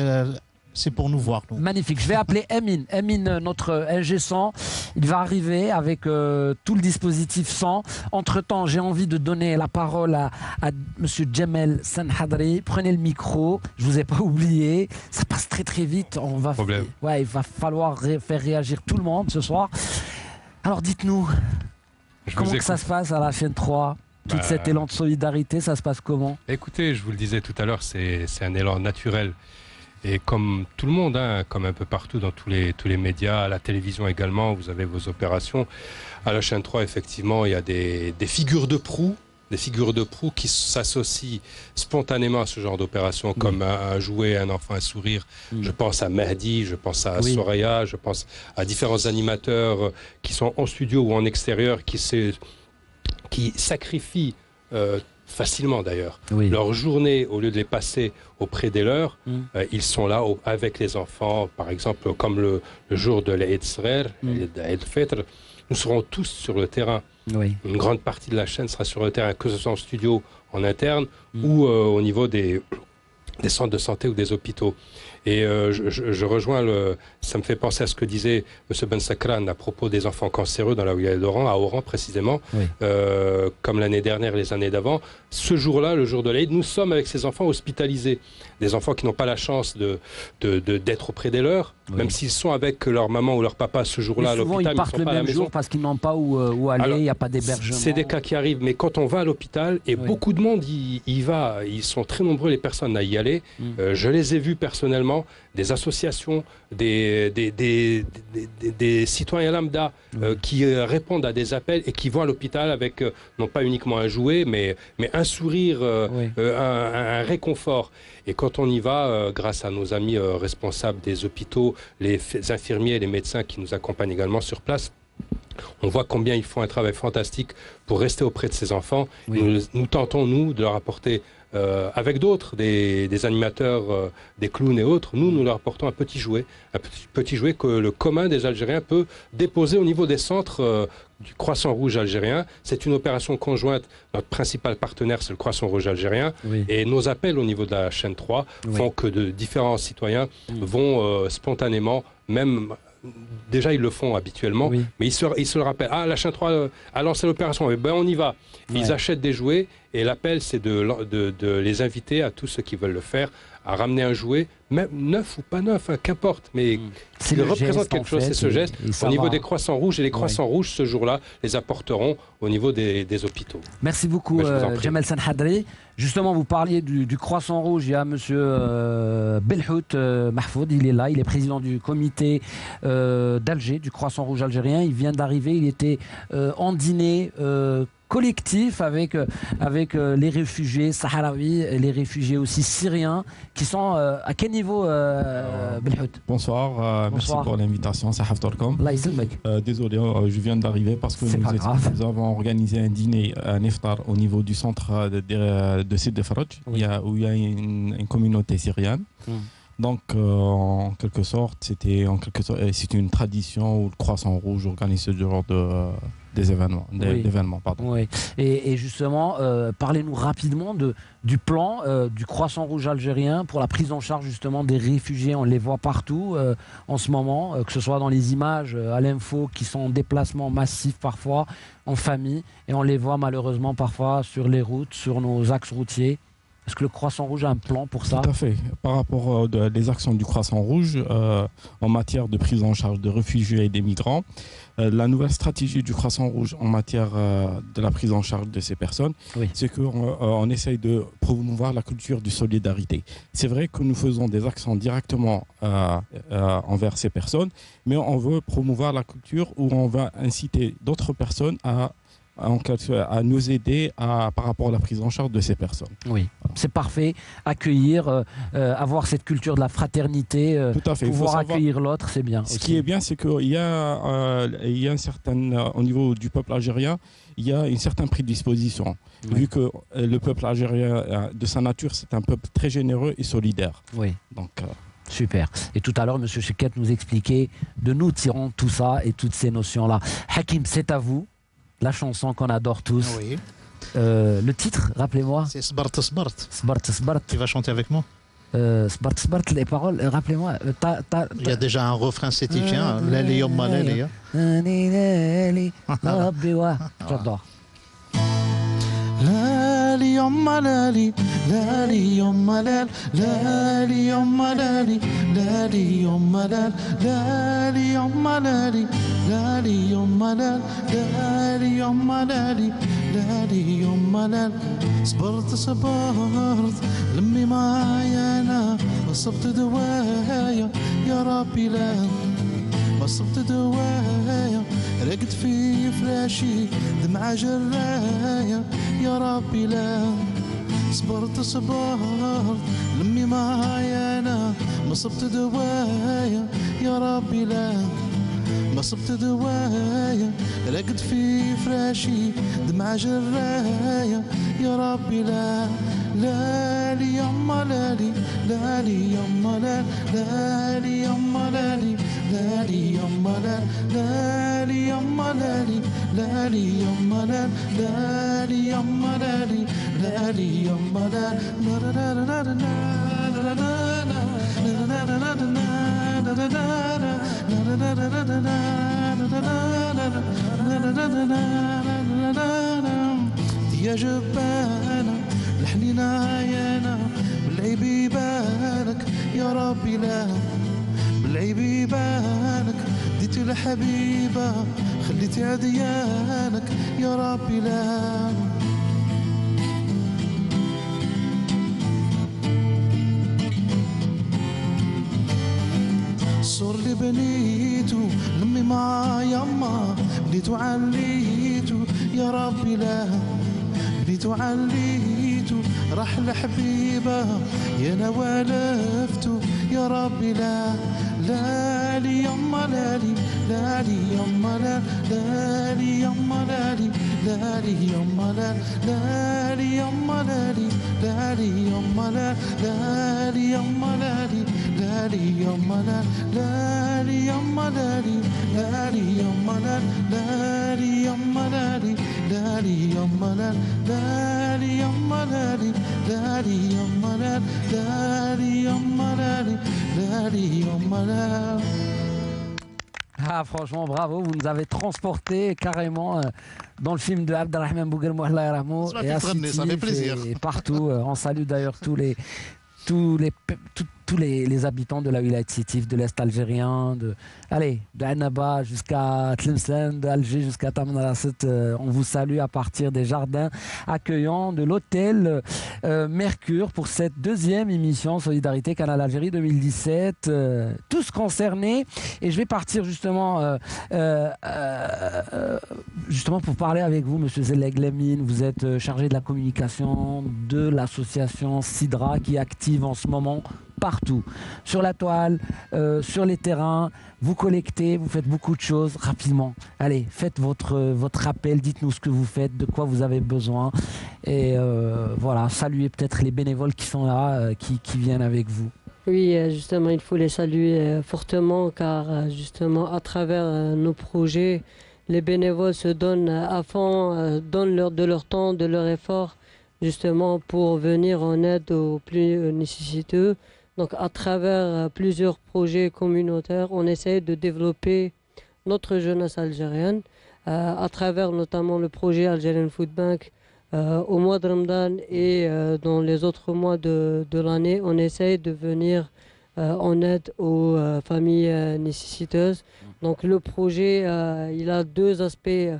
c'est pour nous voir. Nous. Magnifique. Je vais appeler Emin. Emin, notre LG 100. Il va arriver avec tout le dispositif 100. Entre-temps, j'ai envie de donner la parole à monsieur Jamel Sanhadri. Prenez le micro. Je vous ai pas oublié. Ça passe très très vite. Il va falloir faire réagir tout le monde ce soir. Alors dites-nous, comment que ça se passe à la chaîne 3 ? Tout cet élan de solidarité, ça se passe comment ? Écoutez, je vous le disais tout à l'heure, c'est un élan naturel. Et comme tout le monde, comme un peu partout dans tous les médias, à la télévision également, vous avez vos opérations. À la chaîne 3, effectivement, il y a des figures de proue, qui s'associent spontanément à ce genre d'opération, comme un jouet, un enfant, un sourire. Je pense à Mehdi, je pense à Soraya, je pense à différents animateurs qui sont en studio ou en extérieur, qui sacrifient facilement d'ailleurs leur journée, au lieu de les passer auprès des leurs, ils sont là avec les enfants, par exemple comme le jour de l'Eid Srer, l'Eid Fitr, nous serons tous sur le terrain. Une grande partie de la chaîne sera sur le terrain, que ce soit en studio, en interne ou au niveau des centres de santé ou des hôpitaux. Et je rejoins ça me fait penser à ce que disait M. Ben Sakran à propos des enfants cancéreux dans la wilaya d'Oran, à Oran précisément, comme l'année dernière et les années d'avant. Ce jour-là, le jour de l'Aïd, nous sommes avec ces enfants hospitalisés. Des enfants qui n'ont pas la chance d'être auprès des leurs, même s'ils sont avec leur maman ou leur papa ce jour-là à l'hôpital. Ils partent le même jour parce qu'ils n'ont pas où aller, il n'y a pas d'hébergement. C'est des cas qui arrivent, mais quand on va à l'hôpital, et beaucoup de monde y va, ils sont très nombreux les personnes à y aller. Je les ai vus personnellement, des associations, des citoyens lambda qui répondent à des appels et qui vont à l'hôpital avec non pas uniquement un jouet, mais un sourire, un réconfort. Et quand on y va, grâce à nos amis responsables des hôpitaux, les infirmiers et les médecins qui nous accompagnent également sur place, on voit combien ils font un travail fantastique pour rester auprès de ces enfants. Nous tentons, nous, de leur apporter, avec d'autres, des animateurs, des clowns et autres, nous leur apportons un petit jouet que le commun des Algériens peut déposer au niveau des centres du Croissant Rouge algérien. C'est une opération conjointe. Notre principal partenaire, c'est le Croissant Rouge algérien. Et nos appels au niveau de la chaîne 3 font que de différents citoyens vont spontanément, même... Déjà, ils le font habituellement, mais ils se le rappellent. Ah, la chaîne 3 a lancé l'opération, on y va. Ils achètent des jouets et l'appel, c'est de les inviter à tous ceux qui veulent le faire à ramener un jouet, même neuf ou pas neuf, qu'importe, mais qui représente quelque chose, c'est ce geste. Au niveau des Croissants Rouges, et les Croissants Rouges, ce jour-là, les apporteront au niveau des hôpitaux. Merci beaucoup, Jamel Sanhadri. Justement, vous parliez du Croissant Rouge. Il y a M. Belhout Mahfoud, il est là, il est président du comité d'Alger, du Croissant Rouge algérien. Il vient d'arriver, il était en dîner collectif avec les réfugiés sahraouis et les réfugiés aussi syriens qui sont à quel niveau Belhout? Bonsoir, merci pour l'invitation. Désolé, je viens d'arriver parce que nous avons organisé un dîner, un iftar au niveau du centre de Sidi Faraj, où il y a une communauté syrienne. Donc, en quelque sorte, c'est une tradition où le Croissant Rouge organise ce genre d'événements. Et justement, parlez-nous rapidement du plan du Croissant Rouge algérien pour la prise en charge justement des réfugiés. On les voit partout en ce moment, que ce soit dans les images à l'info qui sont en déplacement massif parfois, en famille, et on les voit malheureusement parfois sur les routes, sur nos axes routiers. Est-ce que le Croissant Rouge a un plan pour ça? Tout à fait. Par rapport aux actions du Croissant Rouge en matière de prise en charge de réfugiés et des migrants, la nouvelle stratégie du Croissant Rouge en matière de la prise en charge de ces personnes, c'est qu'on essaye de promouvoir la culture de solidarité. C'est vrai que nous faisons des actions directement envers ces personnes, mais on veut promouvoir la culture où on va inciter d'autres personnes à à nous aider par rapport à la prise en charge de ces personnes. Oui, c'est parfait. Accueillir, avoir cette culture de la fraternité, tout à fait. pouvoir accueillir l'autre, c'est bien. Ce qui est bien, c'est qu'il y a un certain, au niveau du peuple algérien, il y a une certaine prédisposition. Oui. Vu que le peuple algérien, de sa nature, c'est un peuple très généreux et solidaire. Oui. Donc, super. Et tout à l'heure, M. Cheket nous expliquait de nous tirons tout ça et toutes ces notions-là. Hakim, c'est à vous, la chanson qu'on adore tous. Oui. Le titre, rappelez-moi. C'est Sbart Sbart. Sbart Sbart. Tu vas chanter avec moi. Sbart Sbart, les paroles, rappelez-moi. Il y a déjà un refrain sétifien. Lali yomma lali. J'adore. لالي يما لالي لالي يما لال لالي يما لالي لالي يما لال لالي يما لالي لالي يما لال لالي يما لالي لالي يما لال صبرت صبرت لمي معايا انا وصبت دوايا يا ربي لا وصبت دوايا رقد في فراشي دمعة جرايا يا ربي لا صبرت صبرت لمي معايا انا ما صبت دوايا يا ربي لا ما صبت دوايا رقد في فراشي دمعة جرايا يا ربي لا لالي يما لالي لالي يما لال لالي يما لالي لالي يما لال لالي يما لالي لالي يما لال لالي يما لالي لالي يما لال يا جبانة الحنينة عيانا بالعيب يبانك يا ربي لا بالعيب يبانك ديت الحبيبة خليتي عديانك يا ربي لا الصور اللي بنيتو لمي مع يما بنيتو عليتو يا ربي لا بنيتو عليتو راح لحبيبه يا انا والفتو يا ربي لا لالي يما لالي لالي يما لا لالي يما لالي لالي يما لا لالي يما لالي لالي يما لا لالي يما لالي لالي يما لا لالي يما لالي لالي يما لا لالي يما لالي لالي يما لا لالي يما لالي لالي يما لا لالي يما لالي لالي يما لا. Ah, franchement, bravo, vous nous avez transporté carrément dans le film de Abdelrahman Bouguelmou, Allah yarhamou, et à City, ça fait plaisir. Et partout. On salue d'ailleurs tous les habitants de la Wilayat Sétif, de l'Est algérien, de Annaba jusqu'à Tlemcen, d'Alger jusqu'à Tamanrasset. On vous salue à partir des jardins accueillants de l'hôtel Mercure pour cette deuxième émission Solidarité Canal Algérie 2017. Tous concernés. Et je vais partir justement pour parler avec vous, Monsieur Zeleg Lemine. Vous êtes chargé de la communication de l'association Sidra qui est active en ce moment partout, sur la toile, sur les terrains, vous collectez, vous faites beaucoup de choses rapidement. Allez, faites votre appel, dites-nous ce que vous faites, de quoi vous avez besoin. Et voilà, saluez peut-être les bénévoles qui sont là, qui viennent avec vous. Oui, justement, il faut les saluer fortement car justement, à travers nos projets, les bénévoles se donnent à fond, donnent de leur temps, de leur effort, justement pour venir en aide aux plus nécessiteux. Donc à travers plusieurs projets communautaires, on essaie de développer notre jeunesse algérienne, à travers notamment le projet Algerian Food Bank. Au mois de Ramadan et dans les autres mois de l'année, on essaie de venir en aide aux familles nécessiteuses. Donc le projet, il a deux aspects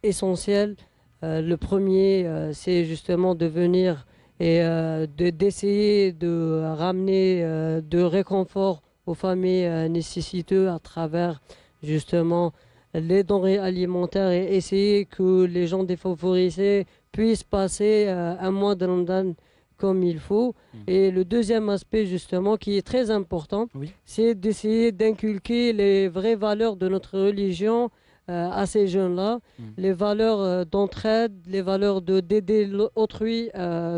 essentiels. Le premier, c'est justement de venir et d'essayer de ramener de réconfort aux familles nécessiteuses à travers justement les denrées alimentaires et essayer que les gens défavorisés puissent passer un mois de Ramadan comme il faut. Et le deuxième aspect justement qui est très important, c'est d'essayer d'inculquer les vraies valeurs de notre religion à ces jeunes-là, les valeurs d'entraide, les valeurs d'aider autrui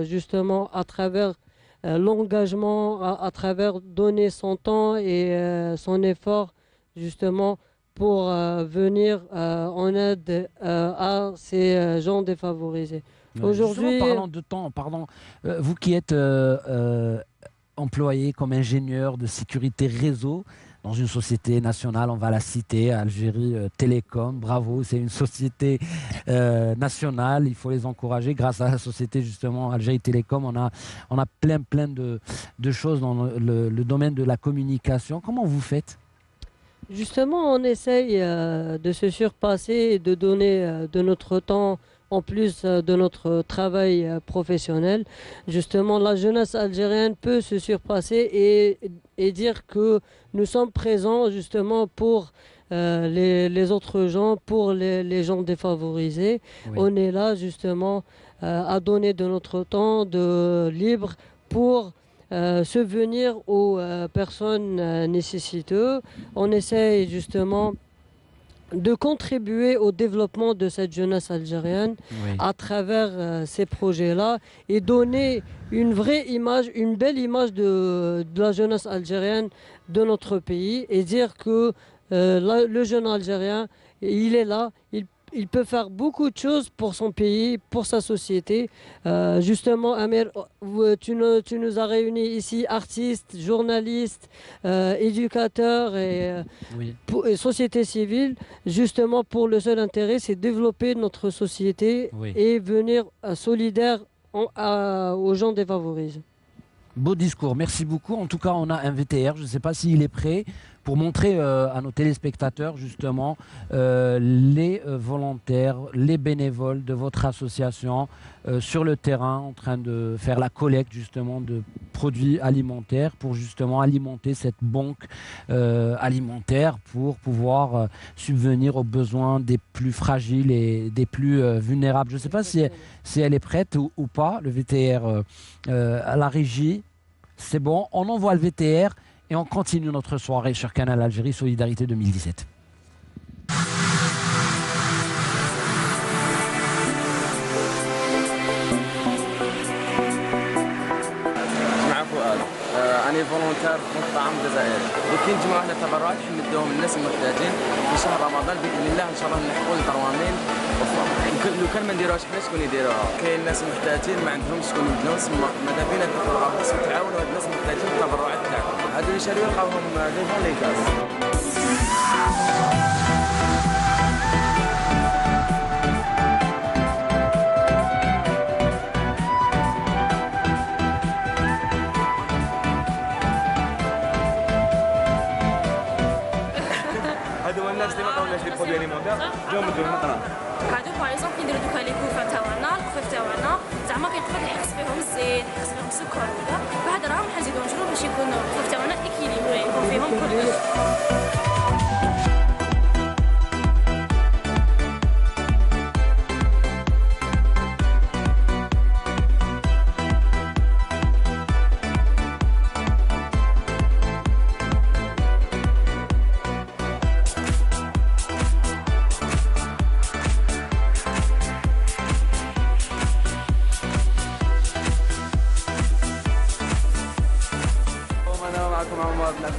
justement à travers l'engagement, à travers donner son temps et son effort justement pour venir en aide à ces gens défavorisés. Aujourd'hui, parlant de temps, vous qui êtes employé comme ingénieur de sécurité réseau dans une société nationale, on va la citer, Algérie Télécom, bravo, c'est une société nationale, il faut les encourager. Grâce à la société justement Algérie Télécom, on a plein de choses dans le domaine de la communication. Comment vous faites ? Justement, on essaye de se surpasser et de donner de notre temps en plus de notre travail professionnel. Justement, la jeunesse algérienne peut se surpasser et dire que nous sommes présents justement pour les autres gens, pour les gens défavorisés. Oui. On est là justement à donner de notre temps libre pour subvenir aux personnes nécessiteuses. On essaye justement de contribuer au développement de cette jeunesse algérienne à travers ces projets-là et donner une vraie image, une belle image de la jeunesse algérienne de notre pays et dire que le jeune algérien, il est là, il peut faire beaucoup de choses pour son pays, pour sa société. Justement, Amir, tu nous as réunis ici, artistes, journalistes, éducateurs et société civile, justement pour le seul intérêt, c'est développer notre société et venir solidaire aux gens défavorisés. Beau discours, merci beaucoup. En tout cas, on a un VTR, je ne sais pas s'il est prêt, pour montrer à nos téléspectateurs justement les volontaires, les bénévoles de votre association sur le terrain en train de faire la collecte justement de produits alimentaires pour justement alimenter cette banque alimentaire pour pouvoir subvenir aux besoins des plus fragiles et des plus vulnérables. Je ne sais pas si elle est prête ou pas, le VTR à la régie. C'est bon, on envoie le VTR et on continue notre soirée sur Canal Algérie Solidarité 2017. أنا فولونتير في مطعم جزائري وكي نجمعوا احنا تبرعات نديهم للناس المحتاجين في شهر رمضان باذن الله ان شاء الله نلحقوا الدروامين لو كان ما نديروهاش حنا شكون يديروها كاين الناس محتاجين ما عندهمش شكون يبدلوا ماذا بينا نتبرعوا الناس وتعاونوا هاد الناس محتاجين التبرعات تاعهم هادو يشريو يلقاوهم ديفون لي كاس الناس اللي ما قاولناش لي برودوي اليمونتير جاو من دون المطران هادو باغ اكزومبل كيديروا دوكا لي كوفان تاعنا الكوف تاعنا زعما كيقدر يحس فيهم الزيت يحس فيهم السكر وكذا بعد راهم حنزيدو نشرو باش يكونوا الكوف تاعنا اكيليبري يكون فيهم كلش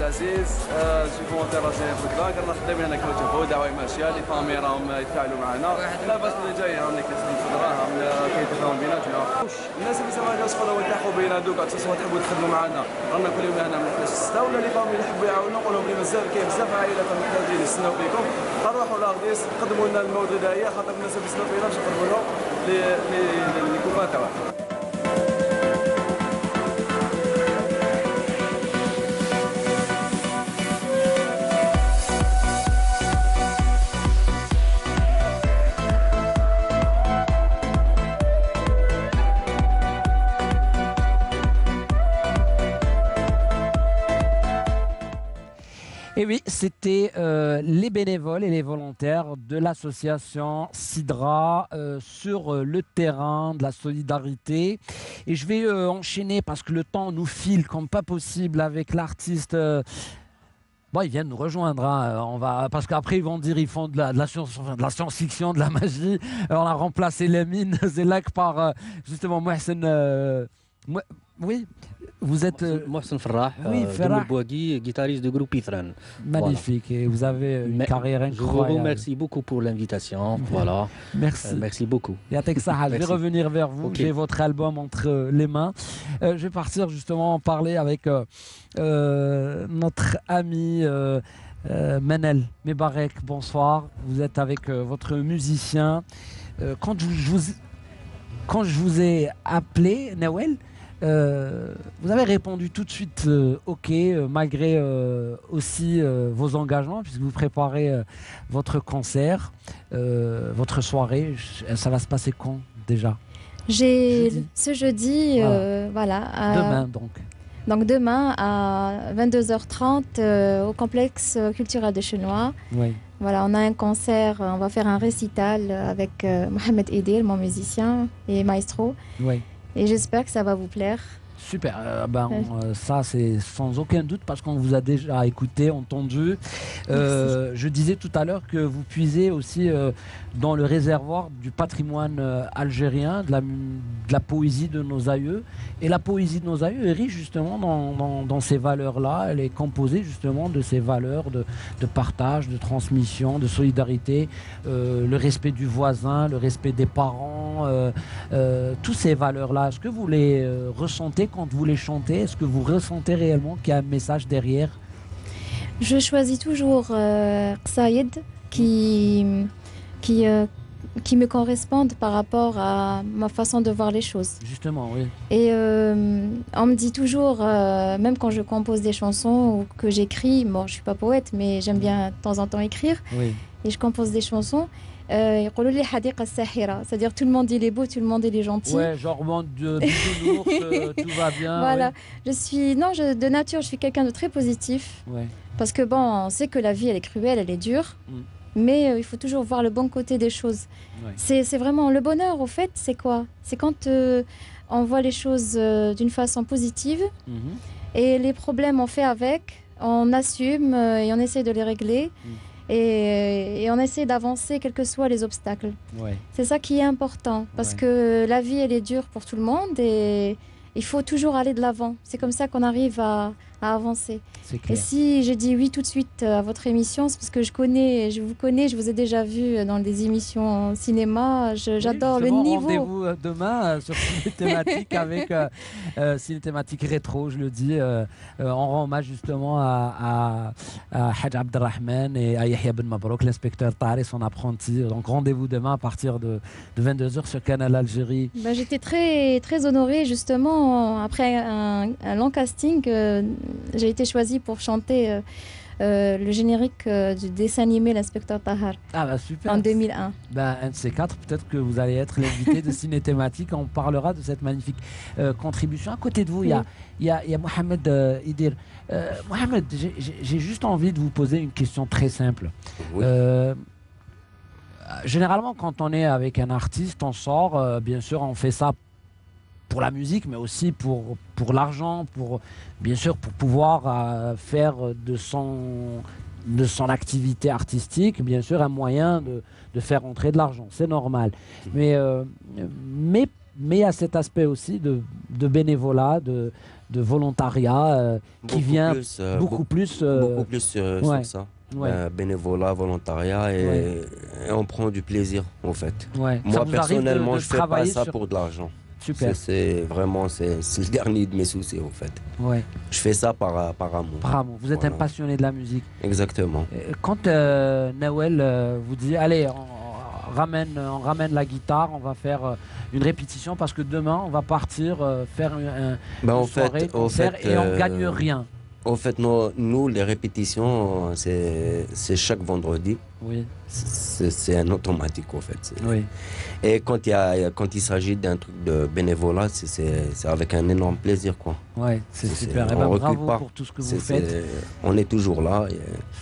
العزيز شي فونتير الجزائري في الكلاك رانا خدامين هنا كما تشوفوا دعوه ماشيه لي فامي راهم يتفاعلوا معنا لاباس اللي جاي راهم كيسلموا في دراهم كيتفاهموا بيناتنا الناس اللي ما جاوش يقدروا يلتحقوا بينا دوكا سواء تحبوا تخدموا معنا رانا كل يوم هنا من 11 6 ولا لي فامي اللي يحبوا يعاونوا نقول لهم بلي مازال كاين بزاف عائلات محتاجين يستناو فيكم نروحوا لاغديس قدموا لنا المواد الغذائيه خاطر الناس اللي يستناو فينا باش نقدموا لهم لي كوفان تاعهم Et oui, c'était les bénévoles et les volontaires de l'association Sidra sur le terrain de la solidarité. Et je vais enchaîner parce que le temps nous file comme pas possible avec l'artiste. Bon, ils viennent nous rejoindre, hein. Parce qu'après ils vont dire ils font de la science-fiction, de la magie. On a remplacé Lamine Zelak par justement Mohsen. Oui, vous êtes Mohsen Farah, de guitariste du groupe Ithran. Magnifique, voilà. Et vous avez une carrière incroyable. Je vous remercie beaucoup pour l'invitation. Voilà. Merci. Merci beaucoup. Je vais revenir vers vous. Okay. J'ai votre album entre les mains. Je vais partir justement en parler avec notre ami Manel Mebarek. Bonsoir. Vous êtes avec votre musicien. Quand je vous ai appelé, Nawel, vous avez répondu tout de suite OK, malgré aussi vos engagements, puisque vous préparez votre concert, votre soirée. Ça va se passer quand déjà? Ce jeudi, voilà. Demain donc. Donc demain à 22h30 au complexe culturel de Chenois. Oui. Voilà, on a un concert, on va faire un récital avec Mohamed Edil, mon musicien et maestro. Oui. Et j'espère que ça va vous plaire. Super, ça c'est sans aucun doute parce qu'on vous a déjà écouté, entendu. Je disais tout à l'heure que vous puisez aussi dans le réservoir du patrimoine algérien, de la poésie de nos aïeux. Et la poésie de nos aïeux est riche justement dans ces valeurs-là. Elle est composée justement de ces valeurs de partage, de transmission, de solidarité, le respect du voisin, le respect des parents, toutes ces valeurs-là. Est-ce que vous les ressentez quand vous les chantez? Est-ce que vous ressentez réellement qu'il y a un message derrière? Je choisis toujours Qsaïd qui me correspondent par rapport à ma façon de voir les choses. Justement, oui. Et on me dit toujours, même quand je compose des chansons ou que j'écris, bon, je suis pas poète, mais j'aime bien de temps en temps écrire, oui. Et je compose des chansons. C'est-à-dire tout le monde il est beau, tout le monde il est gentil. Ouais, genre monde de bisounours, tout va bien. Voilà, oui. De nature, je suis quelqu'un de très positif. Ouais. Parce que bon, on sait que la vie elle est cruelle, elle est dure. Mais il faut toujours voir le bon côté des choses. Ouais. C'est vraiment le bonheur, au fait, c'est quoi? C'est quand on voit les choses d'une façon positive et les problèmes on fait avec, on assume et on essaie de les régler et on essaie d'avancer quels que soient les obstacles. Ouais. C'est ça qui est important parce que la vie elle est dure pour tout le monde et il faut toujours aller de l'avant. C'est comme ça qu'on arrive à avancer. Et si j'ai dit oui tout de suite à votre émission, c'est parce que je vous connais, je vous ai déjà vu dans des émissions cinéma. J'adore le niveau. Rendez-vous demain sur Ciné-Thématique avec Ciné-Thématique rétro, je le dis. On rend hommage justement à Hadj Abdelrahman et à Yahya Ben Mabrouk, l'inspecteur Tahar, son apprenti. Donc rendez-vous demain à partir de 22h sur Canal Algérie. J'étais très, très honorée justement. Après un long casting, j'ai été choisie pour chanter le générique du dessin animé L'inspecteur Tahar. Ah bah super. En 2001. Un de ces quatre, peut-être que vous allez être l'invité de Ciné-Thématique. On parlera de cette magnifique contribution. À côté de vous, il y a Mohamed Idir. Mohamed, j'ai juste envie de vous poser une question très simple. Oui. Généralement, quand on est avec un artiste, on sort, bien sûr, on fait ça pour la musique, mais aussi pour l'argent, bien sûr pour pouvoir faire de son activité artistique, bien sûr, un moyen de faire entrer de l'argent. C'est normal. Mais il y a cet aspect aussi de bénévolat, de volontariat qui vient beaucoup plus sur ça. Ouais. Bénévolat, volontariat et on prend du plaisir en fait. Ouais. Moi personnellement, je ne fais pas ça pour de l'argent. Super. C'est le dernier de mes soucis en fait. Ouais. Je fais ça par amour. Par amour. Vous êtes un passionné de la musique. Exactement. Quand Nawel vous dit allez, on ramène la guitare, on va faire une répétition parce que demain on va partir faire une soirée, concert et on gagne rien. En fait, nous, les répétitions, c'est chaque vendredi. Oui. c'est un automatique, en fait. Oui. Et quand il s'agit d'un truc de bénévolat, c'est avec un énorme plaisir, quoi. Ouais, c'est super. Et ben, bravo pour tout ce que vous faites. On est toujours là.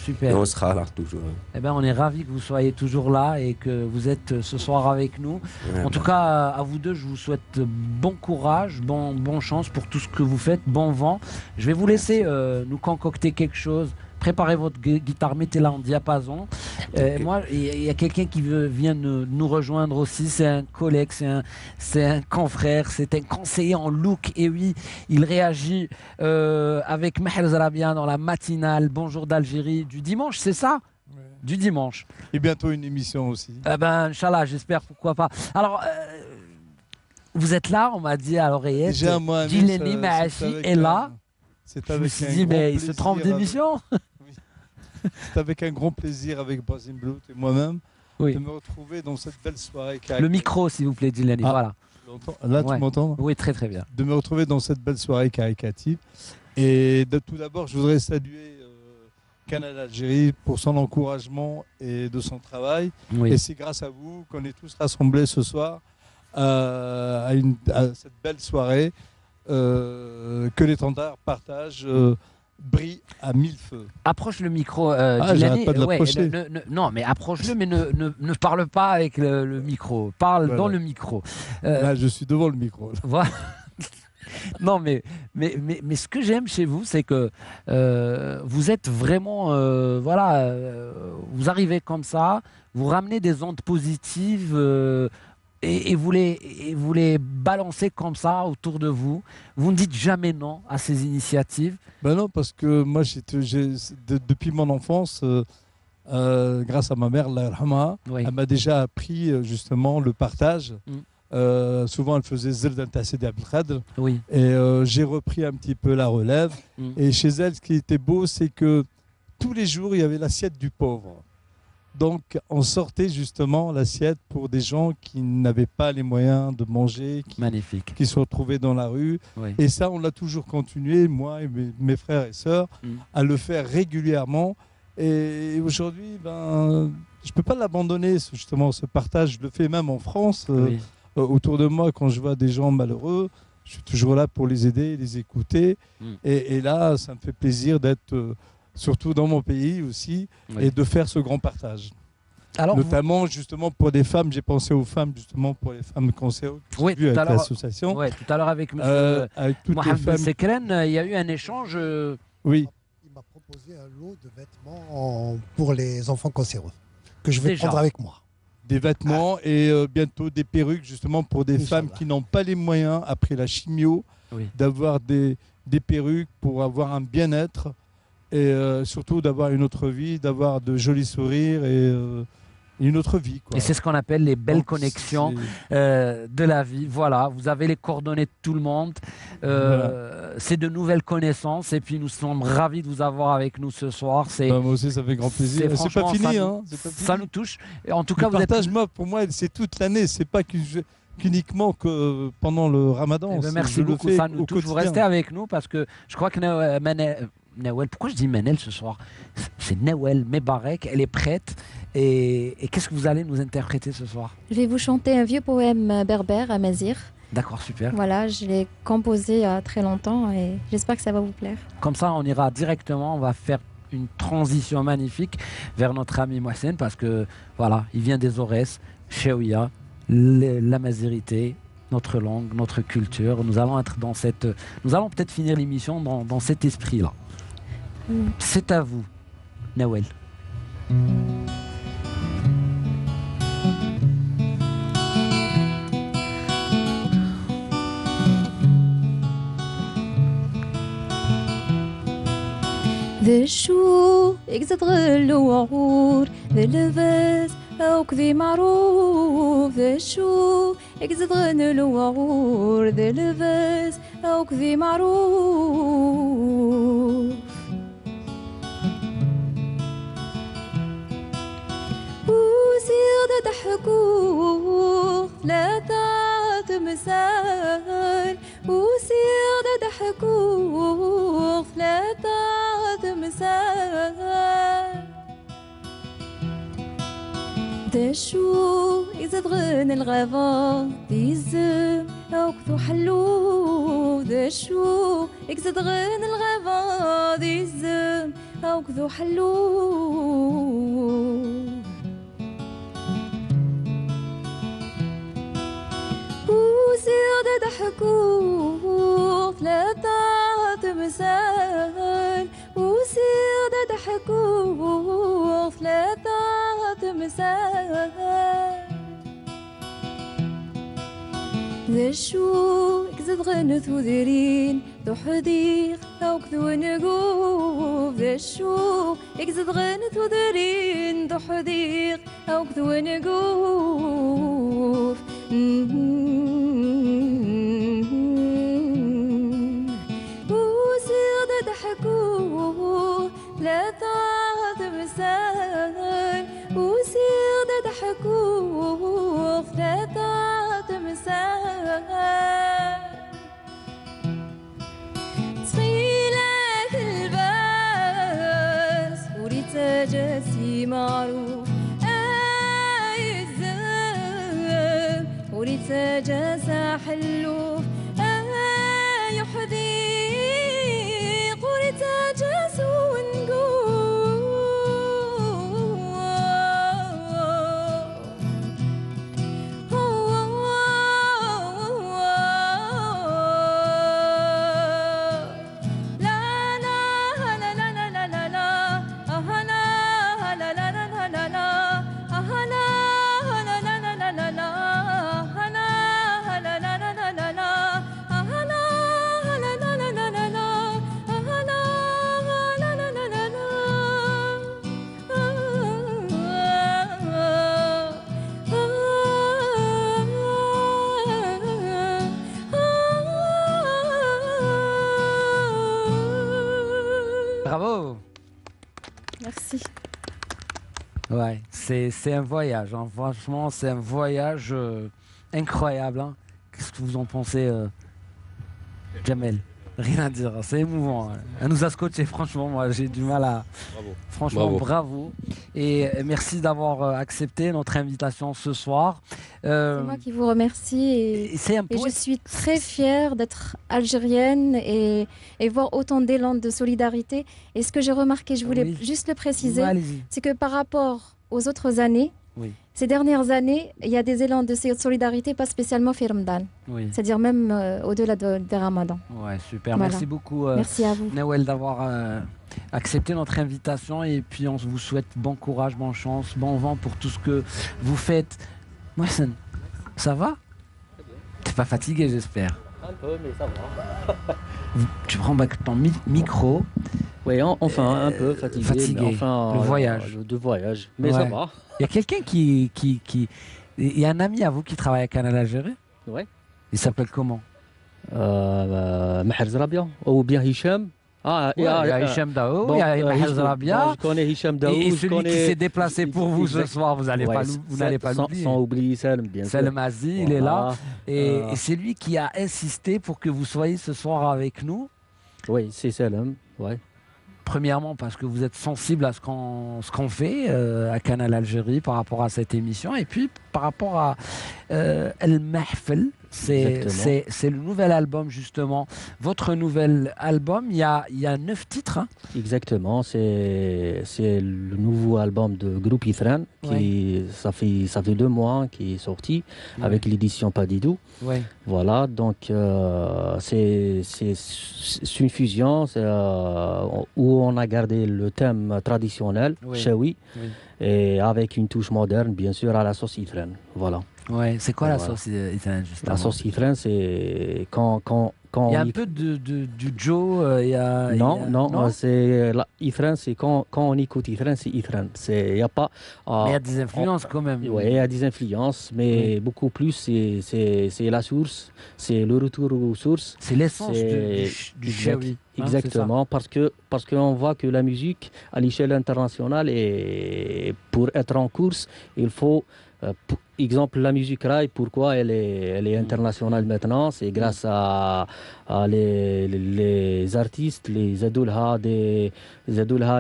Super. Et on sera là toujours. Eh ben, on est ravis que vous soyez toujours là et que vous êtes ce soir avec nous. Ouais, en tout cas, à vous deux, je vous souhaite bon courage, bonne chance pour tout ce que vous faites, bon vent. Je vais vous laisser nous concocter quelque chose. Préparez votre guitare, mettez-la en diapason. Moi, il y a quelqu'un qui vient nous rejoindre aussi. C'est un collègue, c'est un confrère, c'est un conseiller en look. Et oui, il réagit avec Maher Zarabia dans la matinale Bonjour d'Algérie du dimanche, c'est ça? Ouais. Du dimanche. Et bientôt une émission aussi. Inch'Allah, j'espère, pourquoi pas. Alors, vous êtes là, on m'a dit à l'oreillette. Djilani Maachi est là. Je me suis dit, mais il se trompe d'émission. C'est avec un grand plaisir, avec Basim Blout et moi-même, de me retrouver dans cette belle soirée. Le micro, s'il vous plaît, Djilani, voilà. Là, tu m'entends? Oui, très très bien. De me retrouver dans cette belle soirée caricative. Et tout d'abord, je voudrais saluer Canal Algérie pour son encouragement et de son travail. Oui. Et c'est grâce à vous qu'on est tous rassemblés ce soir à cette belle soirée que l'étendard partage. Brille à mille feux. Approche le micro, Djilani. Pas de l'approcher. Non, mais approche-le, mais ne parle pas avec le micro. Parle dans le micro. Là, je suis devant le micro. Voilà. Non, mais ce que j'aime chez vous, c'est que vous êtes vraiment, vous arrivez comme ça, vous ramenez des ondes positives. Et vous les balancez comme ça autour de vous. Vous ne dites jamais non à ces initiatives. Ben non, parce que moi, depuis mon enfance, grâce à ma mère, elle m'a déjà appris justement le partage. Souvent, elle faisait Zerd Al-Tassidi Abdelkhadr. Oui. Et j'ai repris un petit peu la relève. Et chez elle, ce qui était beau, c'est que tous les jours, il y avait l'assiette du pauvre. Donc, on sortait justement l'assiette pour des gens qui n'avaient pas les moyens de manger, qui se retrouvaient dans la rue. Oui. Et ça, on l'a toujours continué, moi et mes frères et sœurs, à le faire régulièrement. Et aujourd'hui, je ne peux pas l'abandonner, justement, ce partage. Je le fais même en France. Autour de moi, quand je vois des gens malheureux, je suis toujours là pour les aider, les écouter. Et là, ça me fait plaisir d'être... surtout dans mon pays aussi, et de faire ce grand partage. Alors, notamment, justement, pour des femmes, j'ai pensé aux femmes, justement, pour les femmes cancéreuses, avec l'association. Oui, tout à l'heure avec M. Mohamed Sekren, il y a eu un échange. Oui. Il m'a proposé un lot de vêtements pour les enfants cancéreux, que je vais prendre avec moi. Des vêtements et bientôt des perruques, justement, pour des femmes qui n'ont pas les moyens, après la chimio, d'avoir des perruques pour avoir un bien-être. Et surtout d'avoir une autre vie, d'avoir de jolis sourires et une autre vie. Quoi. Et c'est ce qu'on appelle les belles connexions de la vie. Voilà, vous avez les coordonnées de tout le monde. C'est de nouvelles connaissances et puis nous sommes ravis de vous avoir avec nous ce soir. Moi aussi, ça fait grand plaisir. C'est pas fini. Ça nous touche. Et en tout cas, moi, pour moi, c'est toute l'année. C'est pas qu'uniquement que pendant le Ramadan. Merci beaucoup. Ça nous touche. Vous restez avec nous parce que je crois que Nawel, pourquoi je dis Manel ce soir? C'est Nawel Mebarek, elle est prête. Et qu'est-ce que vous allez nous interpréter ce soir? Je vais vous chanter un vieux poème berbère, Amazir. D'accord, super. Voilà, je l'ai composé il y a très longtemps et j'espère que ça va vous plaire. Comme ça, on ira directement, on va faire une transition magnifique vers notre ami Mohsen parce que voilà, il vient des Aurès, Chaouia, l'amazirité, notre langue, notre culture. Nous allons être dans cette... Nous allons peut-être finir l'émission dans cet esprit-là. C'est à vous, Nawel. ذا الشو يقصد غل وعور ذا اللباس أو كذي معروف ذا الشو يقصد غل وعور ذا اللباس أو كذي معروف وزيد ضحكوا لا تمثال وزيد ضحكوا لا تمثال ذا شو إذا تغني الغابة ديزم أو كثو حلو ذا شو إذا تغني الغابة ديزم أو كثو حلو وزيد ضحكوا ثلاثة تمثال وزيد ضحكوا ثلاثة تمثال ذا شو كزد غنث وذرين ذو حديق أو كذو نقوف ذا شو كزد غنث وذرين ذو حديق أو كذو نقوف وزيد ضحكوا لا تعد مسال وزيد ضحكوا لا تعد مسال تخيلك الباس وريت جاسي معروف وريت جاسا حلوف يحديق وريت جاسو Bravo. Merci. Ouais, c'est un voyage. Hein. Franchement, c'est un voyage incroyable. Hein. Qu'est-ce que vous en pensez, Jamel? Rien à dire, c'est émouvant. Hein. Elle nous a scotché, franchement, moi j'ai du mal à... Bravo. Franchement, bravo. Et merci d'avoir accepté notre invitation ce soir. C'est moi qui vous remercie et je suis très fière d'être algérienne et voir autant d'élan de solidarité. Et ce que j'ai remarqué, je voulais juste le préciser, c'est que par rapport aux autres années, ces dernières années, il y a des élans de solidarité, pas spécialement fait Ramadan. C'est-à-dire même au-delà de Ramadan. Ouais, super. Voilà. Merci beaucoup, merci à vous. Nawel, d'avoir accepté notre invitation. Et puis, on vous souhaite bon courage, bonne chance, bon vent pour tout ce que vous faites. Mohsen, ça va? T'es pas fatigué, j'espère? Un peu, mais ça va. Tu prends ton micro. Oui, enfin, un peu fatigué. Mais enfin, le voyage. De voyage, mais ça va. Il y a quelqu'un qui... Il y a un ami à vous qui travaille à Canal Algérie? Oui. Il s'appelle comment? Maher Zrabia ou bien Hicham. Il y a Hicham Daou, il y a Maher Zrabia. Je connais Hicham Daou. Et celui qui s'est déplacé pour vous ce soir, vous n'allez pas l'oublier. Sans oublier Salem, bien sûr. Salem Azi, il est là. Et c'est lui qui a insisté pour que vous soyez ce soir avec nous. Oui, c'est Salem, oui. Premièrement, parce que vous êtes sensible à ce qu'on fait à Canal Algérie par rapport à cette émission. Et puis, par rapport à El Mahfel, c'est le nouvel album, justement. Votre nouvel album, il y a 9 titres. Hein. Exactement. C'est le nouveau album de Groupe Ifran. Ça fait 2 mois qui est sorti avec l'édition Padidou. Voilà, donc c'est une fusion où on a gardé le thème traditionnel, Chaoui, et avec une touche moderne, bien sûr, à la sauce Ifran. Voilà. Ouais, c'est quoi la sauce Ifran, justement? La sauce Ifran, c'est quand il y a un peu du Joe. Non, c'est Ifran, c'est quand on écoute Ifran, c'est Ifran. Il y a pas. Mais il y a des influences quand même. Oui, il y a des influences, mais beaucoup plus c'est la source, c'est le retour aux sources. C'est l'essence du Chaoui. Exactement, parce qu'on voit que la musique à l'échelle internationale, et pour être en course, il faut exemple, la musique raï, pourquoi elle est internationale maintenant? C'est grâce à les artistes, les adoulha,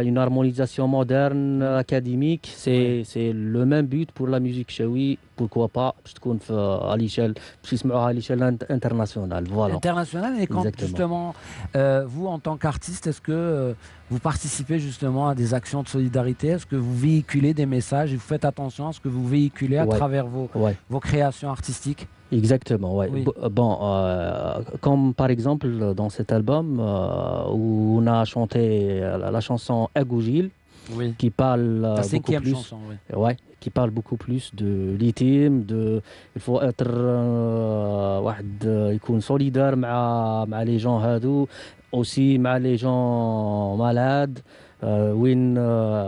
une harmonisation moderne, académique. C'est le même but pour la musique chaoui. Pourquoi pas à l'échelle internationale. Voilà. Internationale, et quand justement, vous en tant qu'artiste, est-ce que vous participez justement à des actions de solidarité? Est-ce que vous véhiculez des messages et vous faites attention à ce que vous véhiculez à travers vos créations artistiques? Exactement, ouais. Oui. Bon, comme par exemple dans cet album où on a chanté la chanson Agougil, qui parle la beaucoup plus, chanson, qui parle beaucoup plus de l'intime, il faut être يكون solidaire مع les gens هادو, aussi مع les gens malades, وين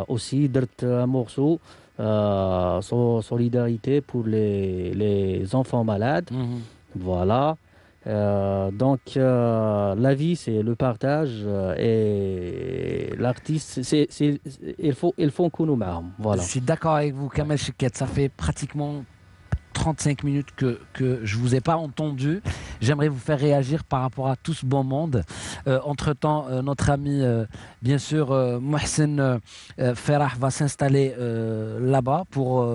aussi درت un morceau solidarité pour les enfants malades. Voilà. Donc la vie c'est le partage et l'artiste il faut qu'on nous marre. Voilà. Je suis d'accord avec vous, Kamel Chekhet, ça fait pratiquement 35 minutes que je ne vous ai pas entendu. J'aimerais vous faire réagir par rapport à tout ce bon monde. Entre-temps, notre ami, bien sûr, Mohsen Ferah va s'installer là-bas pour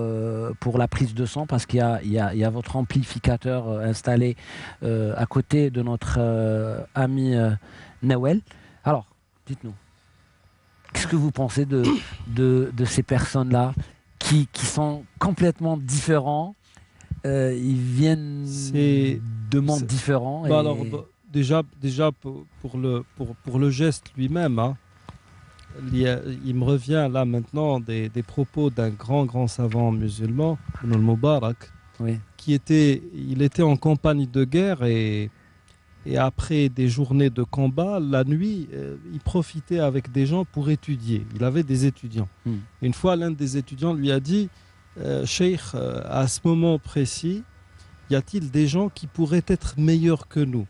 la prise de son, parce qu'il y a votre amplificateur installé à côté de notre ami Nawel. Alors, dites-nous, qu'est-ce que vous pensez de ces personnes-là qui sont complètement différents? Ils viennent de mondes différents. Bah alors, déjà pour le geste lui-même, hein, il me revient là maintenant des propos d'un grand savant musulman, Ibn al-Mubarak, il était en campagne de guerre et après des journées de combat, la nuit, il profitait avec des gens pour étudier. Il avait des étudiants. Une fois, l'un des étudiants lui a dit: Cheikh, à ce moment précis, y a-t-il des gens qui pourraient être meilleurs que nous?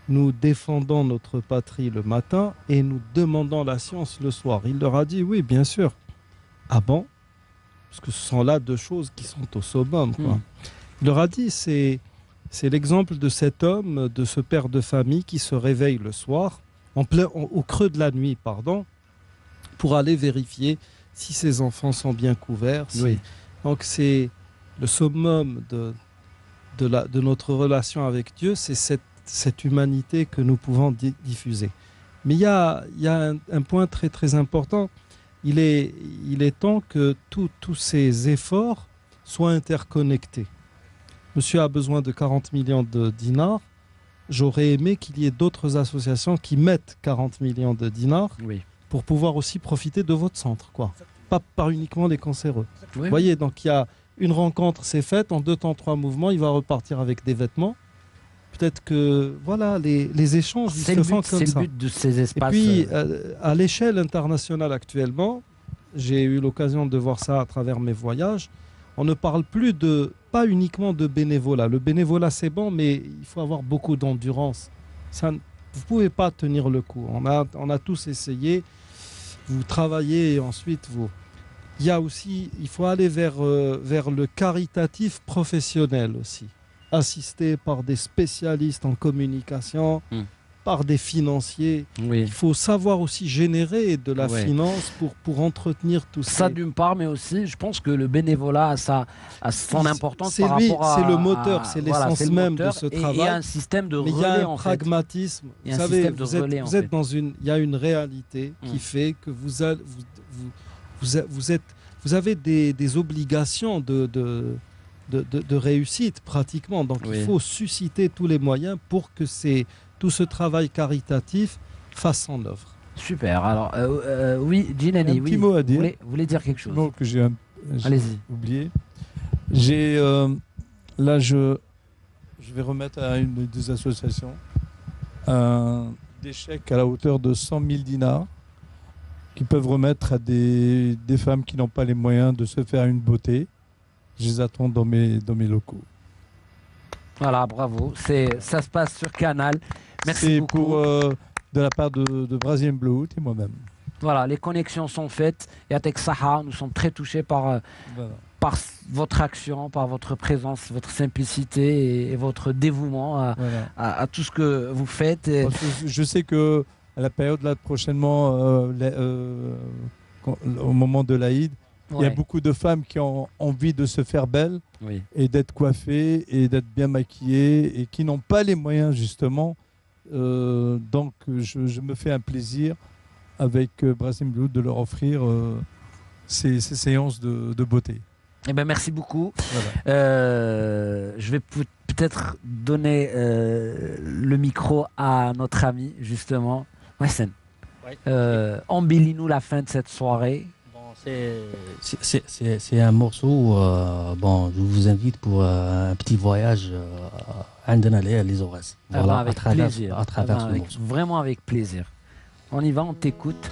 Nous défendons notre patrie le matin et nous demandons la science le soir. Il leur a dit: oui, bien sûr. Ah bon? Parce que ce sont là deux choses qui sont au summum, quoi. Il leur a dit: c'est l'exemple de cet homme, de ce père de famille qui se réveille le soir, au creux de la nuit, pour aller vérifier si ses enfants sont bien couverts. Donc c'est le summum de notre relation avec Dieu, c'est cette humanité que nous pouvons diffuser. Mais il y a un point très très important. Il est temps que tous ces efforts soient interconnectés. Monsieur a besoin de 40 millions de dinars. J'aurais aimé qu'il y ait d'autres associations qui mettent 40 millions de dinars pour pouvoir aussi profiter de votre centre, quoi. Pas uniquement les cancéreux. Vous voyez, donc il y a une rencontre, c'est faite, en 2 temps 3 mouvements, il va repartir avec des vêtements. Peut-être que voilà, les échanges se font comme ça. C'est le but de ces espaces. Et puis, à l'échelle internationale actuellement, j'ai eu l'occasion de voir ça à travers mes voyages, on ne parle plus pas uniquement de bénévolat. Le bénévolat, c'est bon, mais il faut avoir beaucoup d'endurance. Vous ne pouvez pas tenir le coup. On a tous essayé. Vous travaillez et ensuite vous... Il faut aller vers le caritatif professionnel aussi. Assisté par des spécialistes en communication, par des financiers. Il faut savoir aussi générer de la finance pour entretenir tout ça. Ça d'une part, mais aussi, je pense que le bénévolat a son importance par rapport à... C'est le moteur, c'est l'essence même de ce travail. Et il y a un système de relais, mais il y a un pragmatisme. Vous savez, vous êtes dans il y a une réalité qui fait que vous avez des obligations de réussite pratiquement. Donc il faut susciter tous les moyens pour que tout ce travail caritatif fasse son œuvre. Super. Alors, oui, Djinani, un petit mot à dire. Vous voulez dire quelque chose? Non, que j'ai Allez-y. oublié. Là, je vais remettre à une des associations des chèques à la hauteur de 100 000 dinars qui peuvent remettre à des femmes qui n'ont pas les moyens de se faire une beauté. Je les attends dans mes locaux. Voilà, bravo. Ça se passe sur Canal. Merci beaucoup. C'est de la part de Brazilian Blue et moi-même. Voilà, les connexions sont faites. Et avec Saha, nous sommes très touchés par par votre action, par votre présence, votre simplicité et votre dévouement à tout ce que vous faites. Et... Je sais que à la période là prochainement, au moment de l'Aïd, il y a beaucoup de femmes qui ont envie de se faire belles et d'être coiffées et d'être bien maquillées et qui n'ont pas les moyens justement. Donc je me fais un plaisir avec Brassim Blood de leur offrir ces séances de beauté. Eh ben, merci beaucoup. Je vais peut-être donner le micro à notre ami justement. Wassen, embellis-nous la fin de cette soirée. C'est un morceau, je vous invite pour un petit voyage à les Aurès. Voilà, avec plaisir. À travers ce morceau. Vraiment avec plaisir. On y va, on t'écoute.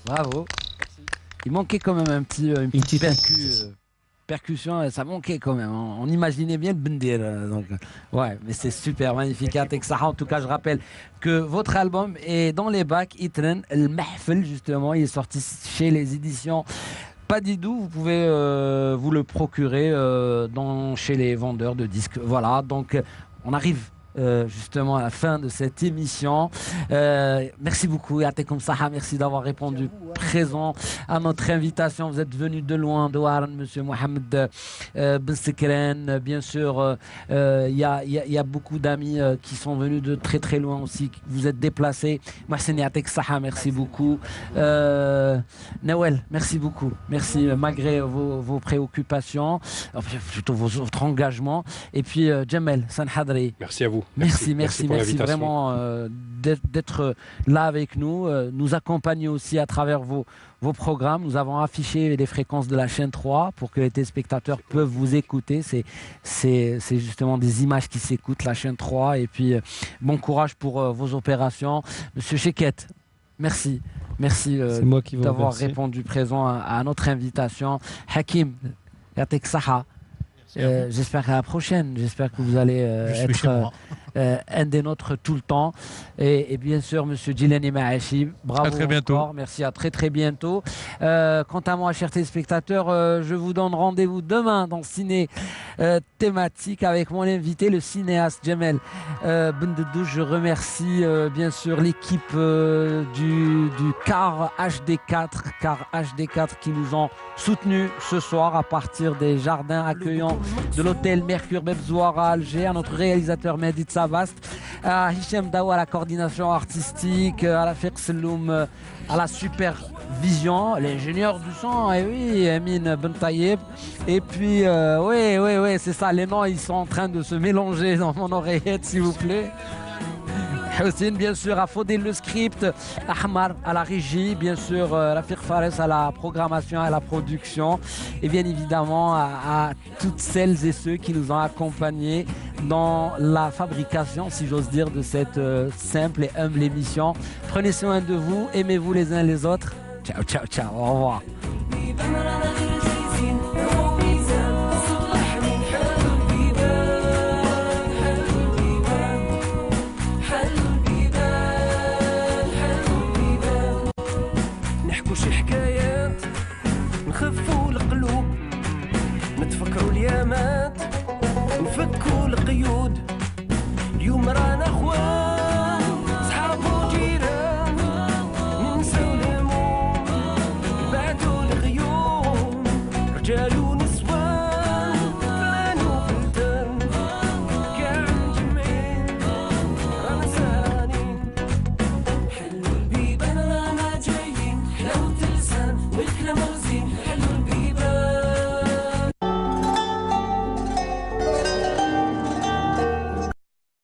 Bravo. Il manquait quand même une petite percussion, ça manquait quand même. On imaginait bien le Bendir. Donc, ouais, mais c'est super, magnifique. En tout cas, je rappelle que votre album est dans les bacs. Itren El Mahfel, justement, il est sorti chez les éditions Padidou. Vous pouvez vous le procurer chez les vendeurs de disques. Voilà, donc on arrive justement à la fin de cette émission. Merci beaucoup Yatekoum Saha, merci d'avoir répondu présent à notre invitation. Vous êtes venu de loin, de Waran, monsieur Mohamed Ben Sekren. Bien sûr, il y a beaucoup d'amis qui sont venus de très très loin aussi. Vous êtes déplacés. Mohsen Yatek Saha, merci beaucoup. Nawel, merci beaucoup. Merci malgré vos préoccupations, plutôt votre engagement. Et puis Jamel Sanhadri. Merci à vous. Merci vraiment d'être là avec nous, nous accompagner aussi à travers vos programmes. Nous avons affiché les fréquences de la chaîne 3 pour que les téléspectateurs peuvent vous écouter. C'est justement des images qui s'écoutent, la chaîne 3. Et puis, bon courage pour vos opérations. Monsieur Cheket, merci. Merci d'avoir répondu présent à notre invitation. Hakim, Yatek Saha. J'espère qu'à la prochaine, j'espère que vous allez être un des nôtres tout le temps. Et bien sûr, monsieur Djilani Maachi, bravo. À très bientôt. Encore. Merci, à très très bientôt. Quant à moi, chers téléspectateurs, je vous donne rendez-vous demain dans Ciné Thématique avec mon invité, le cinéaste Jamel Bendeddou. Je remercie bien sûr l'équipe du CAR HD4 qui nous ont soutenus ce soir à partir des jardins accueillants de l'hôtel Mercure Bebzouara à Alger, à notre réalisateur Mehdi Tsavast, à Hichem Dawa à la coordination artistique, à la Fiqh Selloum à la supervision, l'ingénieur du son, et oui, Amine Bentayeb. Et puis, oui, c'est ça, les noms ils sont en train de se mélanger dans mon oreillette, s'il vous plaît. Hussein, bien sûr, à Faudel le script, Ahmar à la régie, bien sûr, Rafiq Fares à la programmation, à la production, et bien évidemment à toutes celles et ceux qui nous ont accompagnés dans la fabrication, si j'ose dire, de cette simple et humble émission. Prenez soin de vous, aimez-vous les uns les autres. Ciao, ciao, ciao, au revoir.